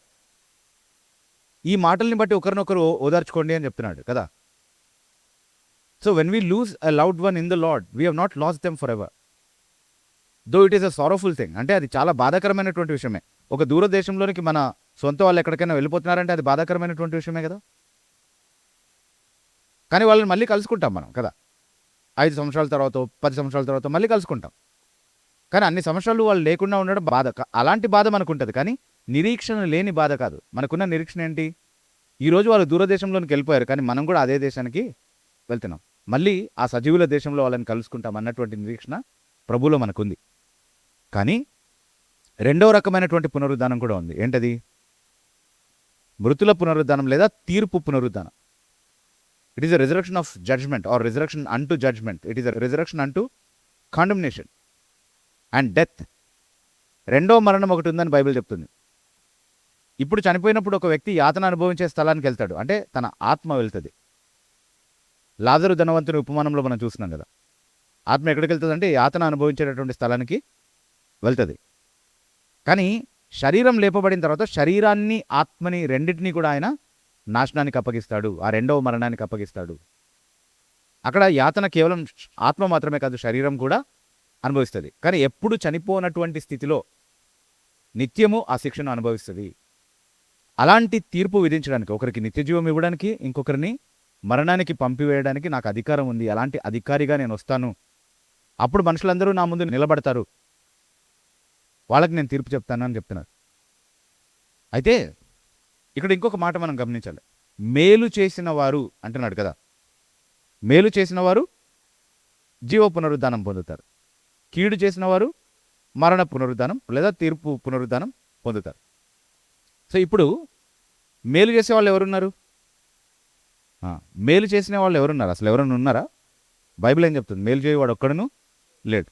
ఈ మాటల్ని బట్టి ఒకరినొకరు ఓదార్చుకోండి అని చెప్తున్నాడు కదా. So when we lose a loved one in the lord we have not lost them for ever, though it is a sorrowful thing. అంటే అది చాలా బాధాకరమైనటువంటి విషయమే. ఒక దూరదేశంలోనికి మన సొంత వాళ్ళు ఎక్కడికైనా వెళ్ళిపోతున్నారంటే అది బాధాకరమైనటువంటి విషయమే కదా. కానీ వాళ్ళని మళ్ళీ కలుసుకుంటాం మనం కదా. 5 సంవత్సరాల తర్వాత 10 సంవత్సరాల తర్వాత మళ్ళీ కలుసుకుంటాం. కానీ అన్ని సంవత్సరాలు వాళ్ళు లేకుండా ఉండడం బాధ. అలాంటి బాధ మనకు ఉంటుంది, కానీ నిరీక్షణ లేని బాధ కాదు. మనకున్న నిరీక్షణ ఏంటి? ఈరోజు వాళ్ళు దూరదేశంలోనికి వెళ్ళిపోయారు, కానీ మనం కూడా అదే దేశానికి వెళ్తున్నాం. మళ్ళీ ఆ సజీవుల దేశంలో వాళ్ళని కలుసుకుంటాం అన్నటువంటి నిరీక్షణ ప్రభువులో మనకుంది. కానీ రెండవ రకమైనటువంటి పునరుద్ధానం కూడా ఉంది. ఏంటది? మృతుల పునరుద్ధానం లేదా తీర్పు పునరుద్ధానం. It is a resurrection of judgement or resurrection unto judgement. It is a resurrection unto condemnation and death. రెండో మరణం ఒకటి ఉందని బైబిల్ చెప్తుంది. ఇప్పుడు చనిపోయినప్పుడు ఒక వ్యక్తి యాతన అనుభవించే స్థలానికి వెళ్తాడు, అంటే తన ఆత్మ వెళ్తుంది. లాజరు ధనవంతుని ఉపమానంలో మనం చూస్తున్నాం కదా, ఆత్మ ఎక్కడికి వెళ్తుంది అంటే యాతన అనుభవించేటటువంటి స్థలానికి వెళ్తుంది. కానీ శరీరం లేపబడిన తర్వాత శరీరాన్ని ఆత్మని రెండింటినీ కూడా ఆయన నాశనానికి అప్పగిస్తాడు, ఆ రెండవ మరణానికి అప్పగిస్తాడు. అక్కడ యాతన కేవలం ఆత్మ మాత్రమే కాదు, శరీరం కూడా అనుభవిస్తుంది. కానీ ఎప్పుడు చనిపోనటువంటి స్థితిలో నిత్యము ఆ శిక్షను అనుభవిస్తుంది. అలాంటి తీర్పు విధించడానికి, ఒకరికి నిత్యజీవం ఇవ్వడానికి, ఇంకొకరిని మరణానికి పంపివేయడానికి నాకు అధికారం ఉంది. అలాంటి అధికారిగా నేను వస్తాను. అప్పుడు మనుషులందరూ నా ముందు నిలబడతారు, వాళ్ళకి నేను తీర్పు చెప్తాను అని చెప్తున్నారు. అయితే ఇక్కడ ఇంకొక మాట మనం గమనించాలి. మేలు చేసిన వారు అంటున్నాడు కదా, మేలు చేసిన వారు జీవ పునరుద్ధానం పొందుతారు, కీడు చేసిన వారు మరణ పునరుద్ధానం లేదా తీర్పు పునరుద్ధానం పొందుతారు. సో ఇప్పుడు మేలు చేసే వాళ్ళు ఎవరున్నారు? మేలు చేసిన వాళ్ళు ఎవరున్నారు? అసలు ఎవరైనా ఉన్నారా? బైబిల్ ఏం చెప్తుంది? మేలు చేయవాడు ఒక్కడును లేడు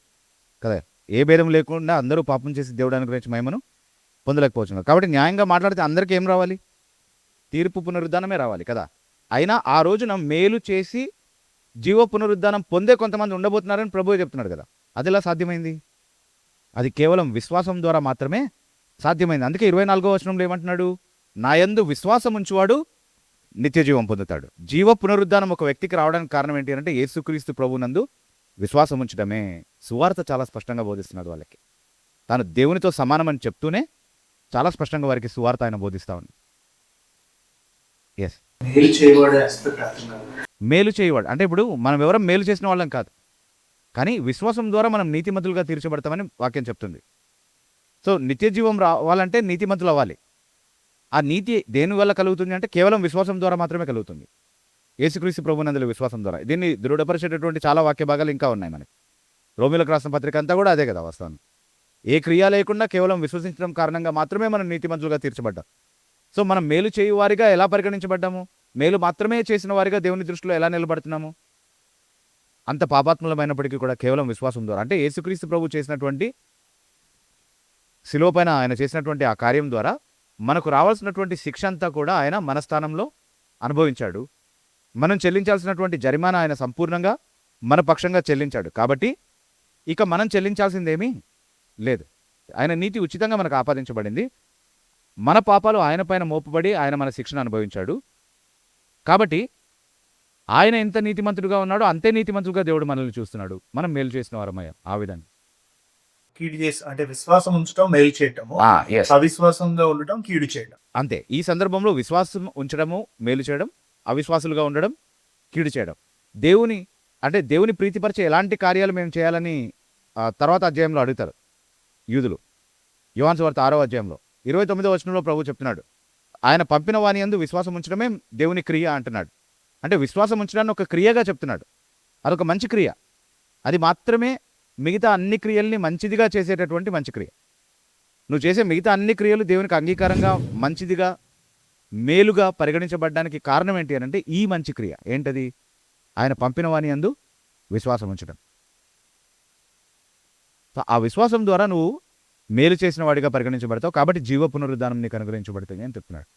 కదా. ఏ భేదం లేకుండా అందరూ పాపం చేసి దేవుడు అనుగ్రహించి మహిమను పొందలేకపోతున్నారు. కాబట్టి న్యాయంగా మాట్లాడితే అందరికీ ఏం రావాలి? తీర్పు పునరుద్ధానమే రావాలి కదా. అయినా ఆ రోజున మేలు చేసి జీవ పునరుద్ధానం పొందే కొంతమంది ఉండబోతున్నారని ప్రభువే చెప్తున్నాడు కదా. అది ఎలా సాధ్యమైంది? అది కేవలం విశ్వాసం ద్వారా మాత్రమే సాధ్యమైంది. అందుకే 24వ వచనంలో ఏమంటున్నాడు? నా యందు విశ్వాసం ఉంచువాడు నిత్యజీవం పొందుతాడు. జీవ పునరుద్ధానం ఒక వ్యక్తికి రావడానికి కారణం ఏంటి అంటే యేసుక్రీస్తు ప్రభువునందు విశ్వాసం ఉంచడమే. సువార్త చాలా స్పష్టంగా బోధిస్తున్నాడు వాళ్ళకి. తాను దేవునితో సమానమని చెప్తూనే చాలా స్పష్టంగా వారికి సువార్త ఆయన బోధిస్తా ఉంది. ఎస్, మేలు చేయవాడు అంటే ఇప్పుడు మనం ఎవరం మేలు చేసిన వాళ్ళం కాదు, కానీ విశ్వాసం ద్వారా మనం నీతిమంతులుగా తీర్చబడతామని వాక్యం చెప్తుంది. సో నిత్యజీవం రావాలంటే నీతిమంతులు అవ్వాలి. ఆ నీతి దేని వల్ల కలుగుతుంది అంటే కేవలం విశ్వాసం ద్వారా మాత్రమే కలుగుతుంది. యేసుక్రీస్తు ప్రభువునందు విశ్వాసం ద్వారా. దీన్ని దృఢపరిచేటటువంటి చాలా వాక్య భాగాలు ఇంకా ఉన్నాయి మనకి. రోమిలకు రాసిన పత్రిక అంతా కూడా అదే కదా వాస్తవం. ఏ క్రియ లేకుండా కేవలం విశ్వసించడం కారణంగా మాత్రమే మనం నీతిమంతులుగా తీర్చబడ్డాం. సో మనం మేలు చేయు వారిగా ఎలా పరిగణించబడ్డాము? మేలు మాత్రమే చేసిన వారిగా దేవుని దృష్టిలో ఎలా నిలబడుతున్నాము? అంత పాపాత్ములమైనప్పటికీ కూడా కేవలం విశ్వాసం ద్వారా, అంటే యేసుక్రీస్తు ప్రభు చేసినటువంటి శిలువ పైన ఆయన చేసినటువంటి ఆ కార్యం ద్వారా మనకు రావాల్సినటువంటి శిక్ష అంతా కూడా ఆయన మన స్థానంలో అనుభవించాడు. మనం చెల్లించాల్సినటువంటి జరిమానా ఆయన సంపూర్ణంగా మన పక్షంగా చెల్లించాడు. కాబట్టి ఇక మనం చెల్లించాల్సిందేమీ లేదు. ఆయన నీతి ఉచితంగా మనకు ఆపాదించబడింది. మన పాపాలు ఆయన పైన మోపబడి ఆయన మన శిక్షను అనుభవించాడు. కాబట్టి ఆయన ఎంత నీతిమంతుడుగా ఉన్నాడో అంతే నీతిమంతుడుగా దేవుడు మనల్ని చూస్తున్నాడు. మనం మేలు చేసిన వారమయ్యాం. ఆ విధంగా కీడు చేసి అంటే విశ్వాసం ఉంచడం మేలు చేయటము, అవిశ్వాసంగా ఉండటం కీడు చేయడం. అంతే. ఈ సందర్భంలో విశ్వాసం ఉంచడము మేలు చేయడం, అవిశ్వాసులుగా ఉండడం కీడు చేయడం. దేవుని ప్రీతిపరిచే ఎలాంటి కార్యాలు మేము చేయాలని తర్వాత అధ్యాయంలో అడుగుతారు యూదులు. యోహాను సువార్త 6వ అధ్యాయంలో 29వ వచనంలో ప్రభు చెప్తున్నాడు, ఆయన పంపిన వాని యందు విశ్వాసం ఉంచడమే దేవుని క్రియ అంటున్నాడు. అంటే విశ్వాసం ఉంచడాన్ని ఒక క్రియగా చెప్తున్నాడు. అదొక మంచి క్రియ. అది మాత్రమే మిగతా అన్ని క్రియల్ని మంచిదిగా చేసేటటువంటి మంచి క్రియ. నువ్వు చేసే మిగతా అన్ని క్రియలు దేవునికి అంగీకారంగా, మంచిదిగా, మేలుగా పరిగణించబడడానికి కారణం ఏంటి అని అంటే ఈ మంచి క్రియ. ఏంటది? ఆయన పంపిన వాని యందు విశ్వాసం ఉంచడం. ఆ విశ్వాసం ద్వారా నువ్వు మేలు చేసిన వాడిగా పరిగణించబడతావు. కాబట్టి జీవ పునరుద్ధానం నీకు అనుగ్రహించబడుతుంది అని చెప్తున్నాడు.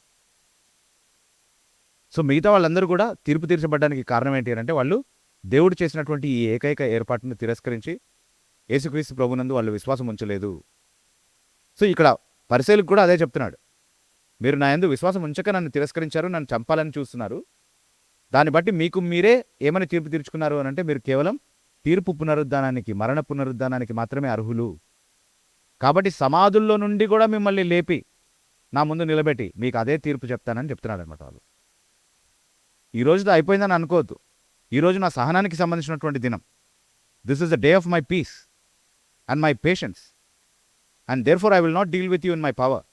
సో మిగతా వాళ్ళందరూ కూడా తీర్పు తీర్చబడడానికి కారణం ఏంటి అంటే వాళ్ళు దేవుడు చేసినటువంటి ఈ ఏకైక ఏర్పాటును తిరస్కరించి యేసుక్రీస్తు ప్రభునందు వాళ్ళు విశ్వాసం ఉంచలేదు. సో ఇక్కడ పరిసయ్యులకు కూడా అదే చెప్తున్నాడు. మీరు నా యందు విశ్వాసం ఉంచక నన్ను తిరస్కరించారు, నన్ను చంపాలని చూస్తున్నారు. దాన్ని బట్టి మీకు మీరే ఏమని తీర్పు తీర్చుకున్నారు అని అంటే మీరు కేవలం తీర్పు పునరుద్ధానానికి, మరణ పునరుద్ధానానికి మాత్రమే అర్హులు. కాబట్టి సమాధుల్లో నుండి కూడా మిమ్మల్ని లేపి నా ముందు నిలబెట్టి మీకు అదే తీర్పు చెప్తానని చెప్తున్నాడు అనమాట వాళ్ళు. ఈ రోజుతో అయిపోయిందని అనుకోవద్దు. ఈరోజు నా సహనానికి సంబంధించినటువంటి దినం. This is the day of my peace and my patience and therefore I will not deal with you in my power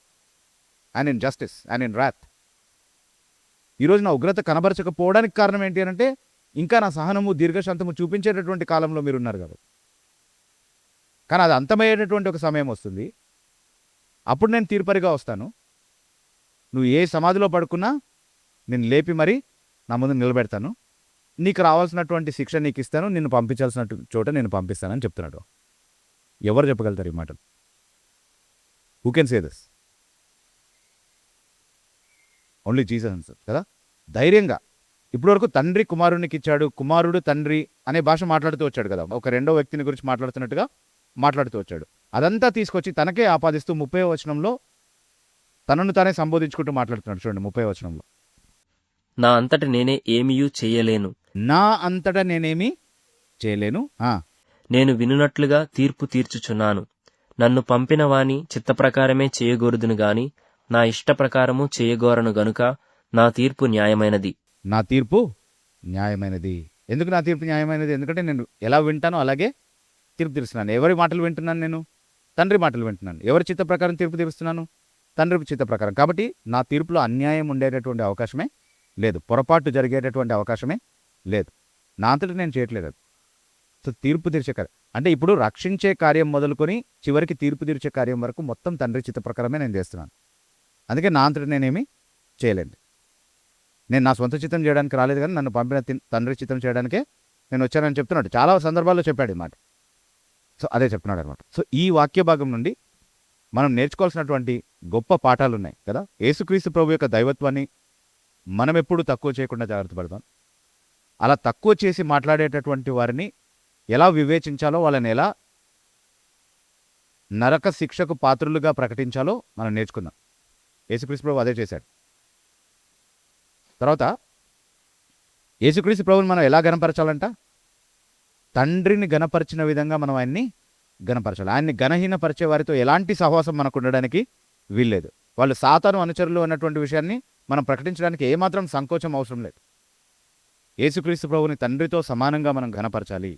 and in justice and in wrath. ఈరోజు నా ఉగ్రత కనబరచకపోవడానికి కారణం ఏంటి అంటే ఇంకా నా సహనము దీర్ఘశాంతము చూపించేటటువంటి కాలంలో మీరున్నారు కాబట్టి. కానీ అది అంతమయ్యేటటువంటి ఒక సమయం వస్తుంది. అప్పుడు నేను తీర్పరిగా వస్తాను. నువ్వు ఏ సమాధిలో పడుకున్నా నేను లేపి మరి నా ముందు నిలబెడతాను. నీకు రావాల్సినటువంటి శిక్ష నీకు ఇస్తాను. నిన్ను పంపించాల్సిన చోట నేను పంపిస్తానని చెప్తున్నాడు. ఎవరు చెప్పగలుగుతారు ఈ మాటలు? Who can say this? Only Jesus answer కదా. ధైర్యంగా ఇప్పటివరకు తండ్రి కుమారునికి ఇచ్చాడు, కుమారుడు తండ్రి అనే భాష మాట్లాడుతూ వచ్చాడు కదా. ఒక రెండో వ్యక్తిని గురించి మాట్లాడుతున్నట్టుగా మాట్లాడుతూ వచ్చాడు. అదంతా తీసుకొచ్చి తనకే ఆపాదిస్తూ 30వ వచనంలో తనను తానే సంబోధించుకుంటూ మాట్లాడుతున్నాడు. చూడండి 30వ వచనంలో, నా అంతట నేనే ఏమీయూ చెయ్యలేను. నా అంతటా నేనేమి చేయలేను, నేను వినున్నట్లుగా తీర్పు తీర్చుచున్నాను. నన్ను పంపిన వాని చిత్తప్రకారమే చేయగోరుదును గాని నా ఇష్ట ప్రకారము చేయగోరను గనుక నా తీర్పు న్యాయమైనది. నా తీర్పు న్యాయమైనది. ఎందుకు నా తీర్పు న్యాయమైనది? ఎందుకంటే నేను ఎలా వింటానో అలాగే తీర్పు తీరుస్తున్నాను. ఎవరి మాటలు వింటున్నాను? నేను తండ్రి మాటలు వింటున్నాను. ఎవరి చిత్త ప్రకారం తీర్పు తీరుస్తున్నాను? తండ్రి చిత్త ప్రకారం. కాబట్టి నా తీర్పులో అన్యాయం ఉండేటటువంటి అవకాశమే లేదు, పొరపాటు జరిగేటటువంటి అవకాశమే లేదు. నా అంతటి నేను చేయట్లేదు అది. సో తీర్పు తీర్చే కార్యం అంటే ఇప్పుడు రక్షించే కార్యం మొదలుకొని చివరికి తీర్పు తీర్చే కార్యం వరకు మొత్తం తండ్రి చిత్త ప్రకారమే నేను చేస్తున్నాను. అందుకే నా అంతటి నేనేమి చేయలేండి. నేను నా సొంత చిత్తం చేయడానికి రాలేదు, కానీ నన్ను పంపిన తండ్రి చిత్తం చేయడానికే నేను వచ్చానని చెప్తున్నాడు. చాలా సందర్భాల్లో చెప్పాడు ఈ మాట. సో అదే చెప్తున్నాడు అనమాట. సో ఈ వాక్య భాగం నుండి మనం నేర్చుకోవాల్సినటువంటి గొప్ప పాఠాలు ఉన్నాయి కదా. యేసుక్రీస్తు ప్రభు యొక్క దైవత్వాన్ని మనం ఎప్పుడు తక్కువ చేయకుండా జాగ్రత్త పడతాం. అలా తక్కువ చేసి మాట్లాడేటటువంటి వారిని ఎలా వివేచించాలో, వాళ్ళని ఎలా నరక శిక్షకు పాత్రులుగా ప్రకటించాలో మనం నేర్చుకుందాం. యేసుక్రీస్తు ప్రభు అదే చేశాడు. తర్వాత యేసుక్రీస్తు ప్రభుని మనం ఎలా గణపరచాలంట? తండ్రిని గణపరిచిన విధంగా మనం ఆయన్ని గణపరచాలి. ఆయన్ని గణహీనపరిచే వారితో ఎలాంటి సహవాసం మనకు ఉండడానికి వీల్లేదు. వాళ్ళు సాతాను అనుచరులు అన్నటువంటి విషయాన్ని మనం ప్రకటించడానికి ఏమాత్రం సంకోచం అవసరం లేదు. యేసుక్రీస్తు ప్రభుని తండ్రితో సమానంగా మనం ఘనపరచాలి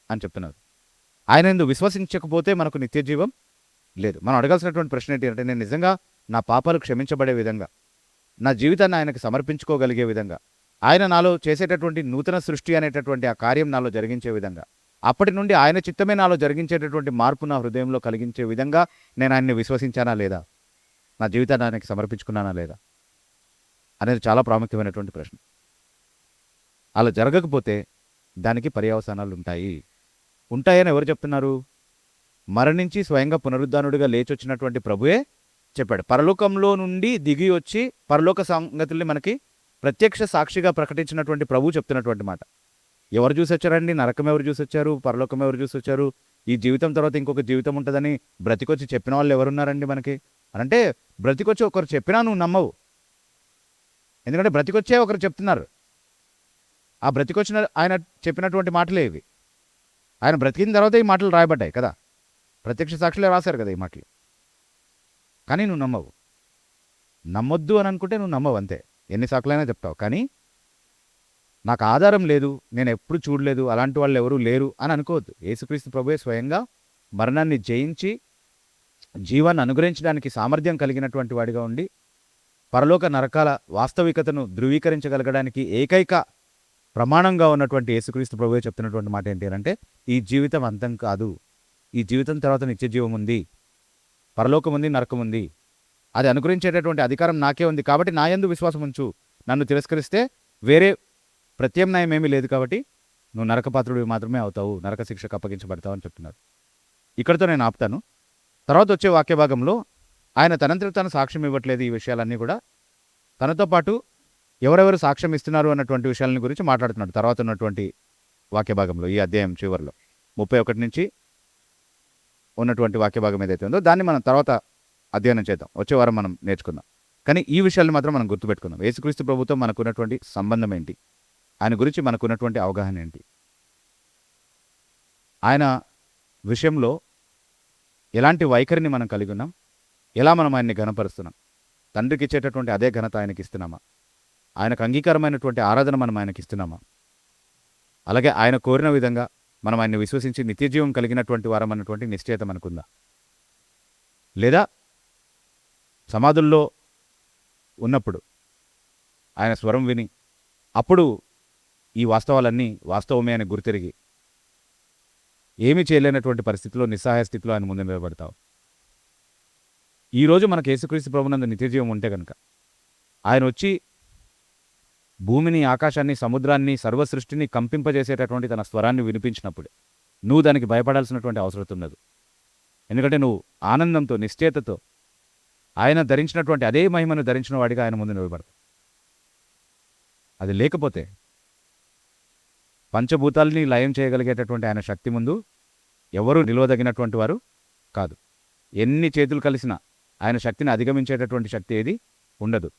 అని చెప్తున్నారు. ఆయన ఎందుకు విశ్వసించకపోతే మనకు నిత్య జీవం లేదు. మనం అడగాల్సినటువంటి ప్రశ్న ఏంటి అంటే, నేను నిజంగా నా పాపాలు క్షమించబడే విధంగా, నా జీవితాన్ని ఆయనకు సమర్పించుకోగలిగే విధంగా, ఆయన నాలో చేసేటటువంటి నూతన సృష్టి అనేటటువంటి ఆ కార్యం నాలో జరిగించే విధంగా, అప్పటి నుండి ఆయన చిత్తమే నాలో జరిగించేటటువంటి మార్పు నా హృదయంలో కలిగించే విధంగా నేను ఆయన్ని విశ్వసించానా లేదా, నా జీవితాన్ని ఆయనకి సమర్పించుకున్నానా లేదా అనేది చాలా ప్రాముఖ్యమైనటువంటి ప్రశ్న. అలా జరగకపోతే దానికి పర్యవసానాలు ఉంటాయని ఎవరు చెప్తున్నారు? మరణించి స్వయంగా పునరుద్ధానుడిగా లేచొచ్చినటువంటి ప్రభువే చెప్పాడు. పరలోకంలో నుండి దిగి వచ్చి పరలోక సంగతుల్ని మనకి ప్రత్యక్ష సాక్షిగా ప్రకటించినటువంటి ప్రభువు చెప్తున్నటువంటి మాట. ఎవరు చూసి వచ్చారండి? నరకం ఎవరు చూసి వచ్చారు? పరలోకం ఎవరు చూసి వచ్చారు? ఈ జీవితం తర్వాత ఇంకొక జీవితం ఉంటుందని బ్రతికొచ్చి చెప్పిన వాళ్ళు ఎవరున్నారండి మనకి? అంటే బ్రతికొచ్చి ఒకరు చెప్పినా నువ్వు నమ్మవు. ఎందుకంటే బ్రతికొచ్చే ఒకరు చెప్తున్నారు. ఆ బ్రతికొచ్చిన ఆయన చెప్పినటువంటి మాటలే ఇవి. ఆయన బ్రతికిన తర్వాత ఈ మాటలు రాయబడ్డాయి కదా. ప్రత్యక్ష సాక్షులే రాశారు కదా ఈ మాటలు. కానీ నువ్వు నమ్మవు. నమ్మొద్దు అని అనుకుంటే నువ్వు నమ్మవు అంతే. ఎన్ని సాకులైనా చెప్తావు. కానీ నాకు ఆధారం లేదు, నేను ఎప్పుడు చూడలేదు, అలాంటి వాళ్ళు ఎవరూ లేరు అని అనుకోవద్దు. యేసుక్రీస్తు ప్రభువే స్వయంగా మరణాన్ని జయించి జీవాన్ని అనుగ్రహించడానికి సామర్థ్యం కలిగినటువంటి వాడిగా ఉండి పరలోక నరకాల వాస్తవికతను ధృవీకరించగలగడానికి ఏకైక ప్రమాణంగా ఉన్నటువంటి యేసుక్రీస్తు ప్రభువే చెప్తున్నటువంటి మాట ఏంటి అంటే, ఈ జీవితం అంతం కాదు, ఈ జీవితం తర్వాత నిత్య జీవం ఉంది, పరలోకం ఉంది, నరకం ఉంది, అది అనుగ్రహించేటటువంటి అధికారం నాకే ఉంది. కాబట్టి నా యందు విశ్వాసం ఉంచు. నన్ను తిరస్కరిస్తే వేరే ప్రత్యామ్నాయం ఏమీ లేదు. కాబట్టి నువ్వు నరకపాత్రుడివి మాత్రమే అవుతావు, నరక శిక్షకు అప్పగించబడతావు అని చెప్తున్నారు. ఇక్కడితో నేను ఆపుతాను. తర్వాత వచ్చే వాక్య భాగంలో ఆయన తనంతట తాను సాక్ష్యం ఇవ్వట్లేదు. ఈ విషయాలన్నీ కూడా తనతో పాటు ఎవరెవరు సాక్ష్యం ఇస్తున్నారు అన్నటువంటి విషయాలని గురించి మాట్లాడుతున్నాడు. తర్వాత ఉన్నటువంటి వాక్య భాగంలో ఈ అధ్యాయం చివరిలో 31 నుంచి ఉన్నటువంటి వాక్య భాగం ఏదైతే ఉందో దాన్ని మనం తర్వాత అధ్యయనం చేద్దాం. వచ్చే వారం మనం నేర్చుకుందాం. కానీ ఈ విషయాలను మాత్రం మనం గుర్తుపెట్టుకుందాం. యేసుక్రీస్తు ప్రభుతో మనకున్నటువంటి సంబంధం ఏంటి, ఆయన గురించి మనకున్నటువంటి అవగాహన ఏంటి, ఆయన విషయంలో ఎలాంటి వైఖరిని మనం కలిగి ఉన్నాం, ఎలా మనం ఆయన్ని ఘనపరుస్తున్నాం, తండ్రికి ఇచ్చేటటువంటి అదే ఘనత ఆయనకి ఇస్తున్నామా, ఆయనకు అంగీకారమైనటువంటి ఆరాధన మనం ఆయనకి ఇస్తున్నామా, అలాగే ఆయన కోరిన విధంగా మనం ఆయన్ని విశ్వసించి నిత్యజీవం కలిగినటువంటి వారం అన్నటువంటి నిశ్చయత మనకుందా, లేదా సమాధుల్లో ఉన్నప్పుడు ఆయన స్వరం విని అప్పుడు ఈ వాస్తవాలన్నీ వాస్తవమే అని గుర్తిరిగి ఏమీ చేయలేనటువంటి పరిస్థితిలో, నిస్సహాయ స్థితిలో ఆయన ముందు నిలబడతావు. ఈరోజు మనకు యేసుక్రీస్తు ప్రభునందు నిత్యజీవం ఉంటే కనుక ఆయన వచ్చి భూమిని, ఆకాశాన్ని, సముద్రాన్ని, సర్వ సృష్టిని కంపింపజేసేటటువంటి తన స్వరాన్ని వినిపించినప్పుడు నువ్వు దానికి భయపడాల్సినటువంటి అవసరం ఉండదు. ఎందుకంటే నువ్వు ఆనందంతో, నిశ్చేతతో ఆయన ధరించినటువంటి అదే మహిమను ధరించిన వాడిగా ఆయన ముందు నిలబడతావు. అది లేకపోతే పంచభూతాల్ని లయం చేయగలిగేటటువంటి ఆయన శక్తి ముందు ఎవరూ నిలవదగినటువంటి వారు కాదు. ఎన్ని చేతులు కలిసినా ఆయన శక్తిని అధిగమించేటటువంటి శక్తి ఏది ఉండదు.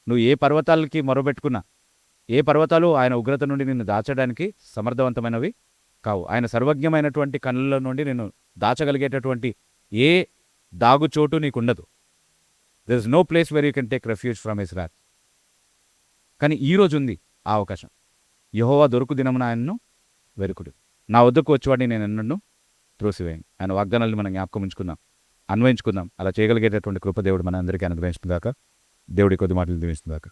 నువ్వు ఏ పర్వతాలకి మొరబెట్టుకున్నా, ఏ పర్వతాలు ఆయన ఉగ్రత నుండి నిన్ను దాచడానికి సమర్థవంతమైనవి కావు. ఆయన సర్వజ్ఞమైనటువంటి కళ్ళ నుండి నిన్ను దాచగలిగేటటువంటి ఏ దాగుచోటు నీకుండదు. There is no place where you can take refuge from his wrath. కానీ ఈరోజు ఉంది ఆ అవకాశం. యెహోవా దొరుకు దినమున ఆయనను వెరుకుడు. నా వద్దకు వచ్చేవాడిని నేను ఎన్నడూ త్రోసివేయను. ఆయన వాగ్దానాలను మనం జ్ఞాపకం ఉంచుకుందాం, అన్వయించుకుందాం. అలా చేయగలిగేటటువంటి కృప దేవుడు మన అందరికీ అనుగ్రహిస్తుందాక. దేవుడి కొద్ది మాటలు దీవిస్తుందాక.